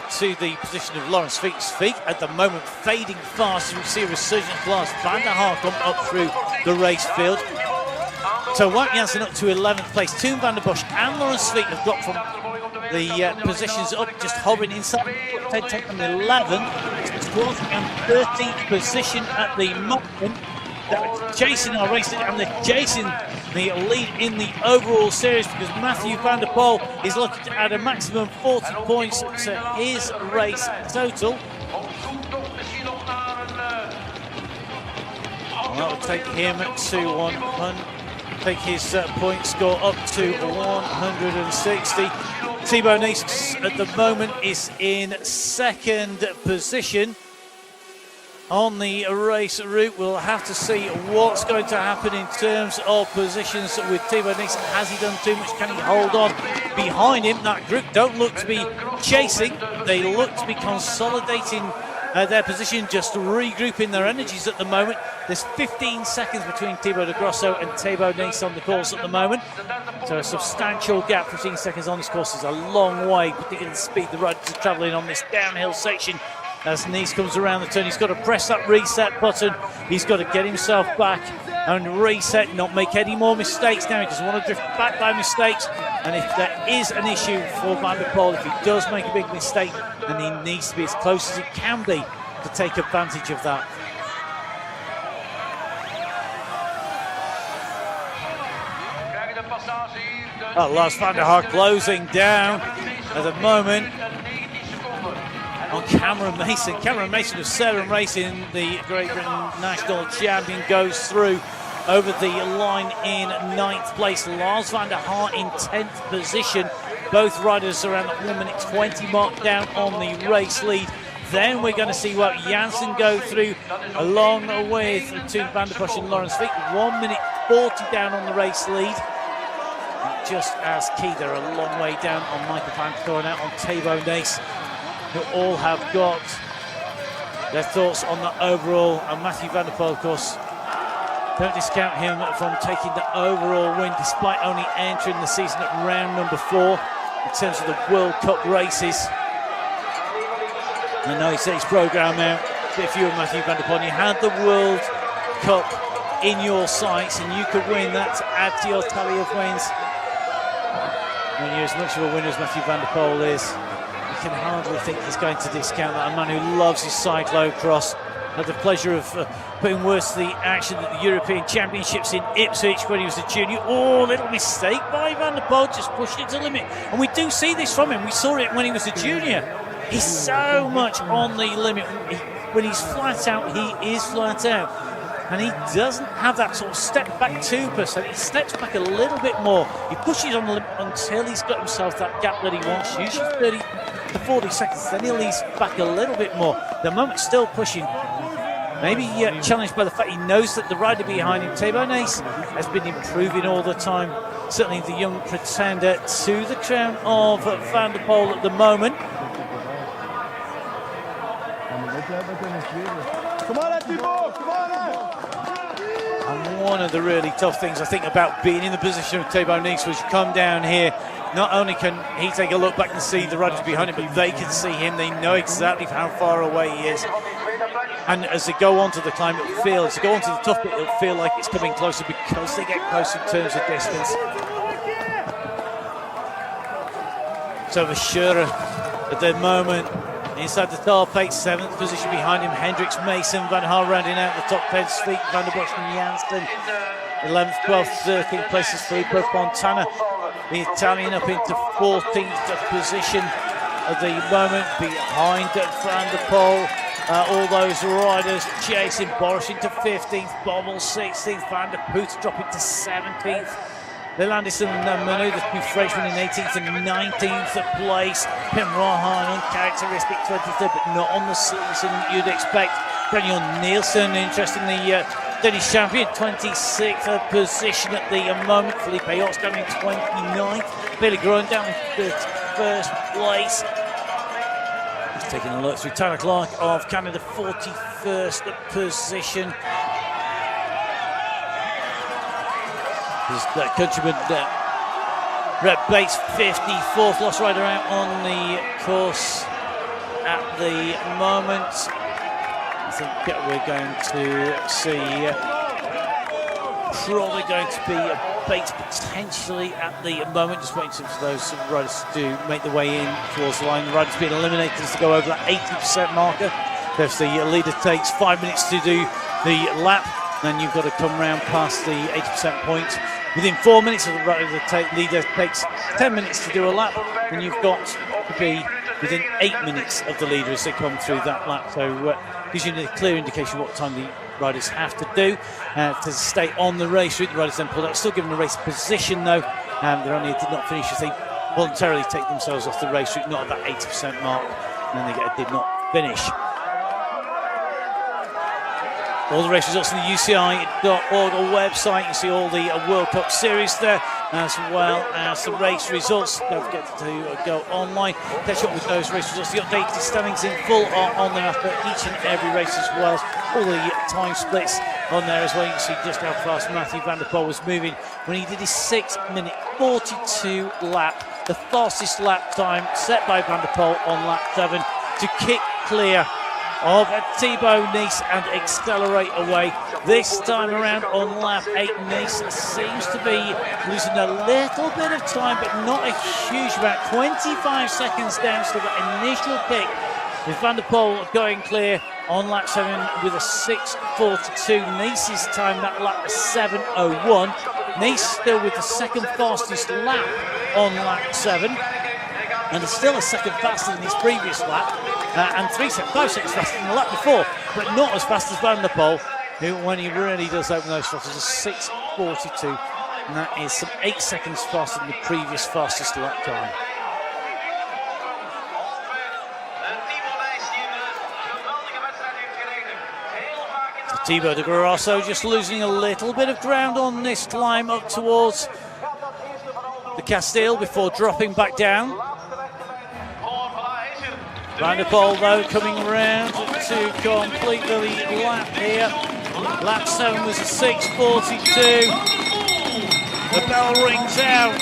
to the position of Laurens Feet at the moment, fading fast as we see a resurgent class. Van der Haar come up through the race field. So Wout Jansen up to 11th place. Toon van der Bosch and Laurens Feet have got from the positions up, just hovering inside. They've taken 11th, 12th and 13th position at the moment. Chasing our race, and they're chasing the lead in the overall series because Mathieu van der Poel is looking to add a maximum 40 points to his race total. That would take him to 100, take his point score up to 160. Thibaut Nice at the moment is in 2nd position on the race route. We'll have to see what's going to happen in terms of positions with Thibaut Nice. Has he done too much? Can he hold on behind him? That group don't look to be chasing. They look to be consolidating their position, just regrouping their energies at the moment. There's 15 seconds between Thibaut de Grosso and Thibaut Nice on the course at the moment. So a substantial gap. 15 seconds on this course is a long way, particularly the speed the riders are travelling on this downhill section as Nice comes around the turn. He's got to press that reset button. He's got to get himself back and reset, not make any more mistakes now. He doesn't want to drift back by mistakes. And if there is an issue for Van der Poel, if he does make a big mistake, then he needs to be as close as he can be to take advantage of that. Lars van der Haar closing down at the moment on Cameron Mason. Cameron Mason of Seven Racing, the Great Britain national champion, goes through over the line in 9th place. Lars van der Haar in 10th position. Both riders around the 1 minute 20 mark down on the race lead. Then we're going to see what Janssen go through along with Toon van der Bosch and Lawrence Fick. 1 minute 40 down on the race lead. Just as key, they're a long way down on Michael van Toorn, out on Thibaut Nace, who all have got their thoughts on the overall. And Mathieu van der Poel, of course, don't discount him from taking the overall win, despite only entering the season at round number 4 in terms of the World Cup races. I know he set his programme out, but if you were Mathieu van der Poel, you had the World Cup in your sights and you could win, that to add to your tally of wins. When you're as much of a winner as Mathieu van der Poel is, you can hardly think he's going to discount that. A man who loves his cyclocross. Had the pleasure of putting words to the action at the European Championships in Ipswich when he was a junior. Oh, little mistake by Van der Poel, just pushed it to the limit. And we do see this from him. We saw it when he was a junior. He's so much on the limit. When he's flat out, he is flat out. And he doesn't have that sort of step back 2%. He steps back a little bit more. He pushes on the limit until he's got himself that gap that he wants, usually 30 to 40 seconds. Then he'll ease back a little bit more. The moment's still pushing. Maybe challenged by the fact he knows that the rider behind him, Thibaut Nace, has been improving all the time. Certainly the young pretender to the crown of Van der Poel at the moment. And one of the really tough things I think about being in the position of Thibaut Nace was you come down here, not only can he take a look back and see the riders behind him, but they can see him. They know exactly how far away he is. And as they go onto the climb, it'll feel, as they go onto the tough bit, it'll feel like it's coming closer because they get close in terms of distance. So Verschuren at the moment inside the tar plate, 7th position behind him. Hendricks, Mason, Van der Haar rounding out the top 10. Sveek, Van der Bosch and Janssen. 11th, 12th, 13th places. Filippo Fontana, the Italian, up into 14th position at the moment behind Van der Poel. All those riders chasing. Boris into 15th, Bommel 16th, Van der Poel dropping to 17th. Landison and Manu, the two Frenchmen, in 18th and 19th place. Pim Rohan, uncharacteristic 23rd, but not on the season you'd expect. Daniel Nielsen, interestingly, Danish champion, 26th position at the moment. Felipe Ots down in 29th. Billy Gruen down in 31st place. Just taking a look through Tyler Clark of Canada, 41st position. His countryman Rhett Bates, 54th, lost rider out on the course at the moment. I think we're going to see probably going to be Bates potentially at the moment, just waiting for those riders to make their way in towards the line. The riders being eliminated as to go over that 80% marker. If the leader takes 5 minutes to do the lap, then you've got to come round past the 80% point. Within 4 minutes of the leader takes 10 minutes to do a lap, and you've got to be within 8 minutes of the leader as they come through that lap. So gives you a clear indication what time the riders have to do to stay on the race route. The riders then pulled out, still given the race position though. They're only did not finish as they voluntarily take themselves off the race route, not at that 80% mark, and then they get a did not finish. All the race results on the UCI.org website. You can see all the World Cup series there, as well as the race results. Don't forget to go online, catch up with those race results. The updated standings in full are on there after each and every race, as well as all the time splits on there as well. You can see just how fast Mathieu van der Poel was moving when he did his 6-minute 42 lap, the fastest lap time set by Van der Poel on lap 7 to kick clear of Thibaut Nice and accelerate away. This time around on lap 8, Nice seems to be losing a little bit of time, but not a huge amount. 25 seconds down to that initial kick, with Van der Poel going clear on lap 7 with a 6:42. Nice's time that lap is 7:01. Nice still with the second fastest lap on lap 7, and is still a second faster than his previous lap, and 5 seconds faster than the lap before, but not as fast as Van der Poel, who, when he really does open those throttles, is 6:42, and that is some 8 seconds faster than the previous fastest lap time. Thibaut de Grasso just losing a little bit of ground on this climb up towards the Castile before dropping back down. Van der Poel, though, coming around to complete the lap here. Lap 7 was a 6:42. The bell rings out.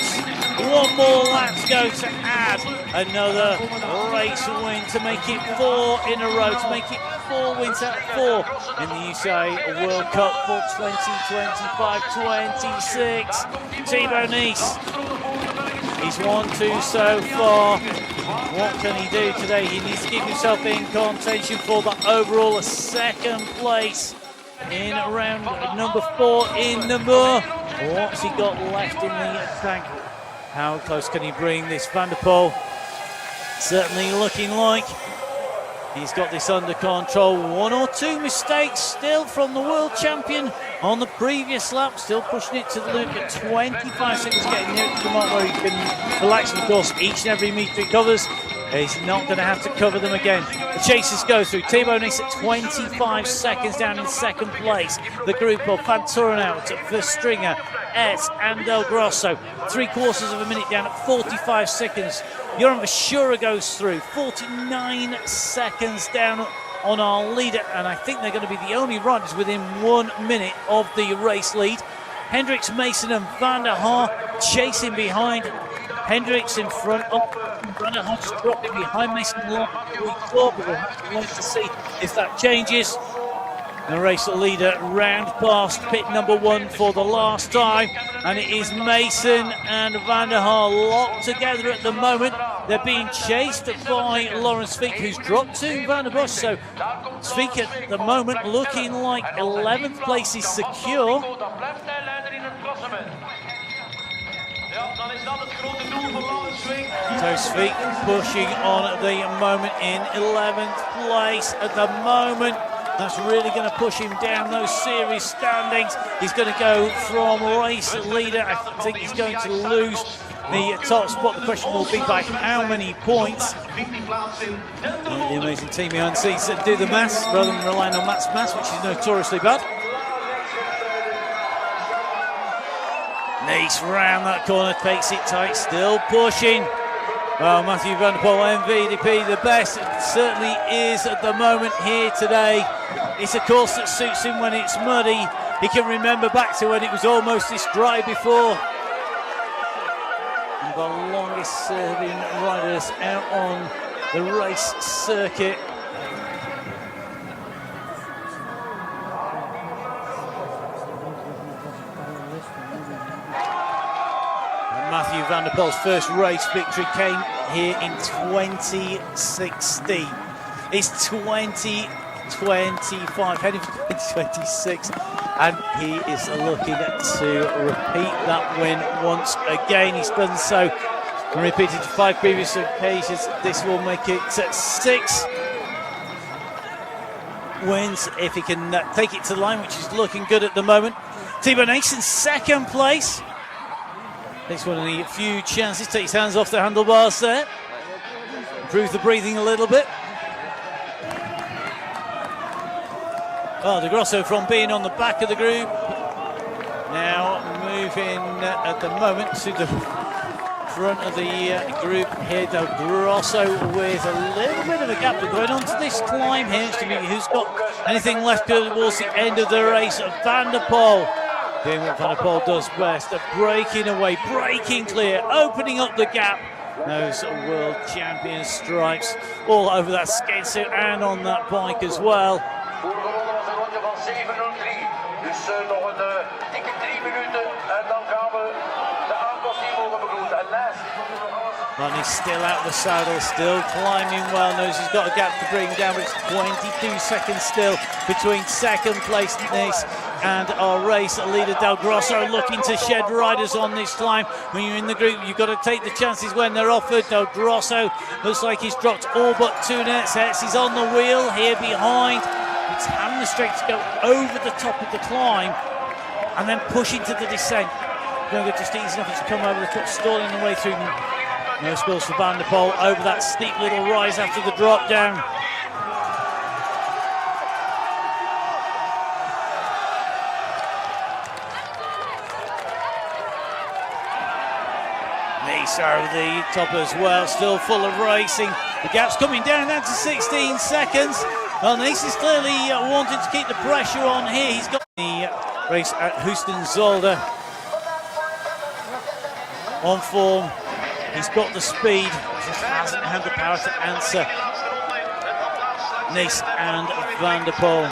One more lap to go to add another race win to make it 4 in a row, to make it 4 wins out of 4 in the UCI World Cup for 2025-26. Thibaut Nice, he's 1-2 so far. What can he do today? He needs to keep himself in contention for the overall second place in round number 4 in Namur. What's he got left in the tank? How close can he bring this? Van der Poel certainly looking like he's got this under control. 1 or 2 mistakes still from the world champion on the previous lap, still pushing it to the limit at 25 seconds, getting near to the mark where he can relax. Of course, each and every metre he covers, he's not going to have to cover them again. The chasers go through. Thibaut Nice at 25 seconds down in second place. The group of Van Turenhout, Verstringer, Et and Del Grosso. 3/4 of a minute down at 45 seconds. Joran Verschura goes through. 49 seconds down on our leader, and I think they're going to be the only riders within 1 minute of the race lead. Hendricks, Mason and Van der Haar chasing behind. Hendricks in front of Van der Haar, just dropping behind Mason. We'll have to see if that changes. The race leader round past pit number 1 for the last time, and it is Mason and Van der Haar locked together at the moment. They're being chased by Lawrence Fiek, who's dropped to Van der Bosch. So Fiek at the moment looking like 11th place is secure. So Fiek pushing on at the moment in 11th place at the moment. That's really going to push him down those series standings. He's going to go from race leader. I think he's going to lose the top spot. The question will be by how many points. The amazing team behind the scenes that do the maths rather than relying on Matt's maths, which is notoriously bad. Nice round that corner, takes it tight, still pushing. Well, Mathieu van der Poel, MVP, the best, it certainly is at the moment here today. It's a course that suits him when it's muddy. He can remember back to when it was almost this dry before. And the longest serving riders out on the race circuit. Mathieu van der Poel's first race victory came here in 2016. It's 2025, heading for 2026, and he is looking to repeat that win once again. He's done so and repeated 5 previous occasions. This will make it 6 wins if he can take it to the line, which is looking good at the moment. Thibaut Nice in second place. Next one, a few chances, take his hands off the handlebars there. Improve the breathing a little bit. Well, De Grosso from being on the back of the group, now moving at the moment to the front of the group here. De Grosso with a little bit of a gap, but going on to this climb here, who's got anything left towards the end of the race. Van der Poel doing what Van der Poel does best, breaking away, breaking clear, opening up the gap those world champion stripes all over that skate suit and on that bike as well. Vorige ronde was een rondje van 7:03. Dus nog een dikke 3 minuten en dan gaan we de aankomst hier mogen begroeten. En And he's still out of the saddle, still climbing well. Knows he's got a gap to bring down, but it's 22 seconds still between second place Nice and our race leader Del Grosso, looking to shed riders on this climb. When you're in the group, you've got to take the chances when they're offered. Del Grosso looks like he's dropped all but 2 net sets. He's on the wheel here behind. It's having the strength to go over the top of the climb and then push into the descent. Going to just easy enough to come over the top, stalling the way through. No spills for Van der Poel over that steep little rise after the drop down. Nice over the top as well, still full of racing. The gap's coming down to 16 seconds. Well, Nice is clearly wanting to keep the pressure on here. He's got the race at Hoesten-Zolder on form. He's got the speed, just hasn't had the power to answer Nice and Van der Poel.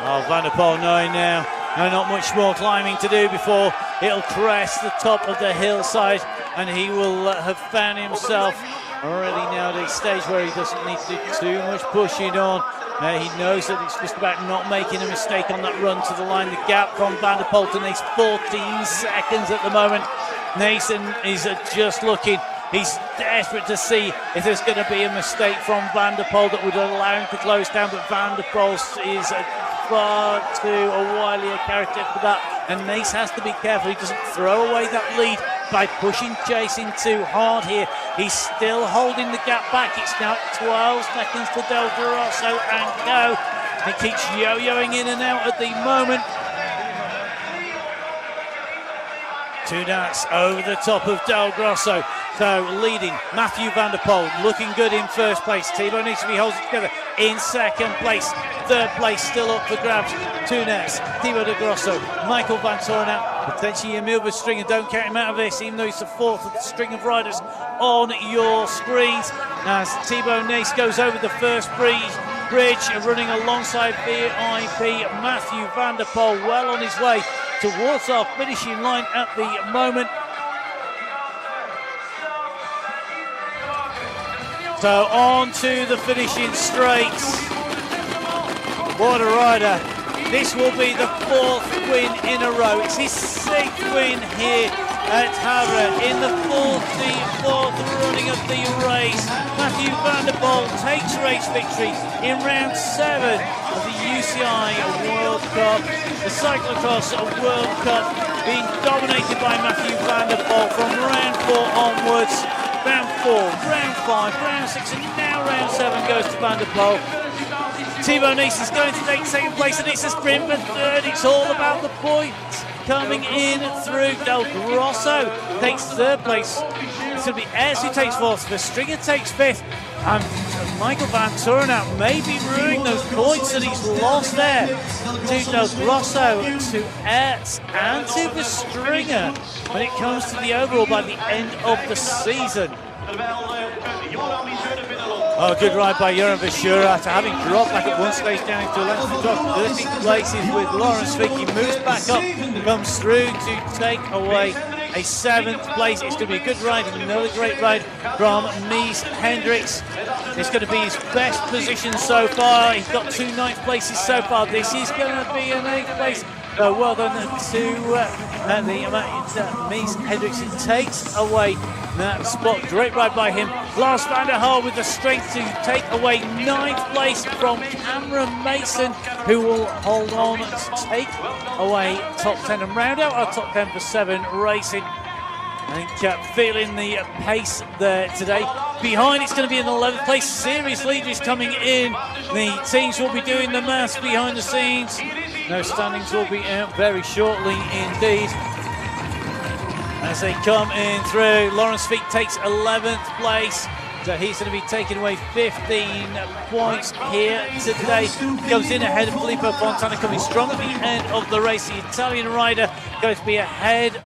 Oh, Van der Poel knowing now, no, not much more climbing to do before it'll crest the top of the hillside, and he will have found himself already now at a stage where he doesn't need to do too much pushing on. He knows that it's just about not making a mistake on that run to the line. The gap from Van der Poel to Nice, 14 seconds at the moment. Nason is just looking. He's desperate to see if there's going to be a mistake from Van der Poel that would allow him to close down, but Van der Poel is far too wily a character for that, and Nice has to be careful he doesn't throw away that lead by pushing, chasing too hard here. He's still holding the gap back. It's now 12 seconds to Del Grosso and go. He keeps yo-yoing in and out at the moment. 2 knots over the top of Del Grosso. So leading Mathieu van der Poel, looking good in first place. Thibaut Nice holds it together in second place. Third place still up for grabs. 2 nets, Thibaut de Grosso, Michael van Torenhout, potentially Emil Verstringer. Don't count him out of this, even though he's the 4th of the string of riders on your screens. As Thibaut Nice goes over the first bridge, running alongside VIP Mathieu van der Poel, well on his way towards our finishing line at the moment. So on to the finishing straight. What a rider. This will be the 4th win in a row. It's his 6th win here at Havre in the 44th running of the race. Mathieu van der Poel takes race victory in round 7 of the UCI World Cup. The Cyclocross World Cup being dominated by Mathieu van der Poel from round 4 onwards. Round 4, round 5, round 6, and now round 7 goes to Van der Poel. Thibaut Nice is going to take second place, and it's a sprint for third. It's all about the points coming in through. Del Grosso takes third place. It's going to be Ayres who takes 4th. Verstringer takes 5th. And Michael van Torenhout may be ruining those points that he's lost there to Del Grosso, to Ayres and to Verstringer when it comes to the overall by the end of the season. Oh, good ride by Joran Verschura after having dropped back at one stage down into 11th, dropped 13 places with Laurens Fick. He moves back up, comes through to take away a 7th place. It's going to be a good ride, and another great ride from Mies Hendricks. It's going to be his best position so far. He's got 2 9th places so far. This is going to be an 8th place. So well done to Mies Hendricks. It takes away that spot. Great ride by him. Lars van der Haar with the strength to take away 9th place from Cameron Mason, who will hold on to take away top 10 and round out our top 10 for 7 racing. I think feeling the pace there today. Behind, it's going to be an 11th place. Series leaders coming in. The teams will be doing the maths behind the scenes. No standings will be out very shortly indeed. As they come in through, Laurens Fick takes 11th place. So he's going to be taking away 15 points here today. Goes in ahead of Filippo Fontana, coming strong at the end of the race. The Italian rider going to be ahead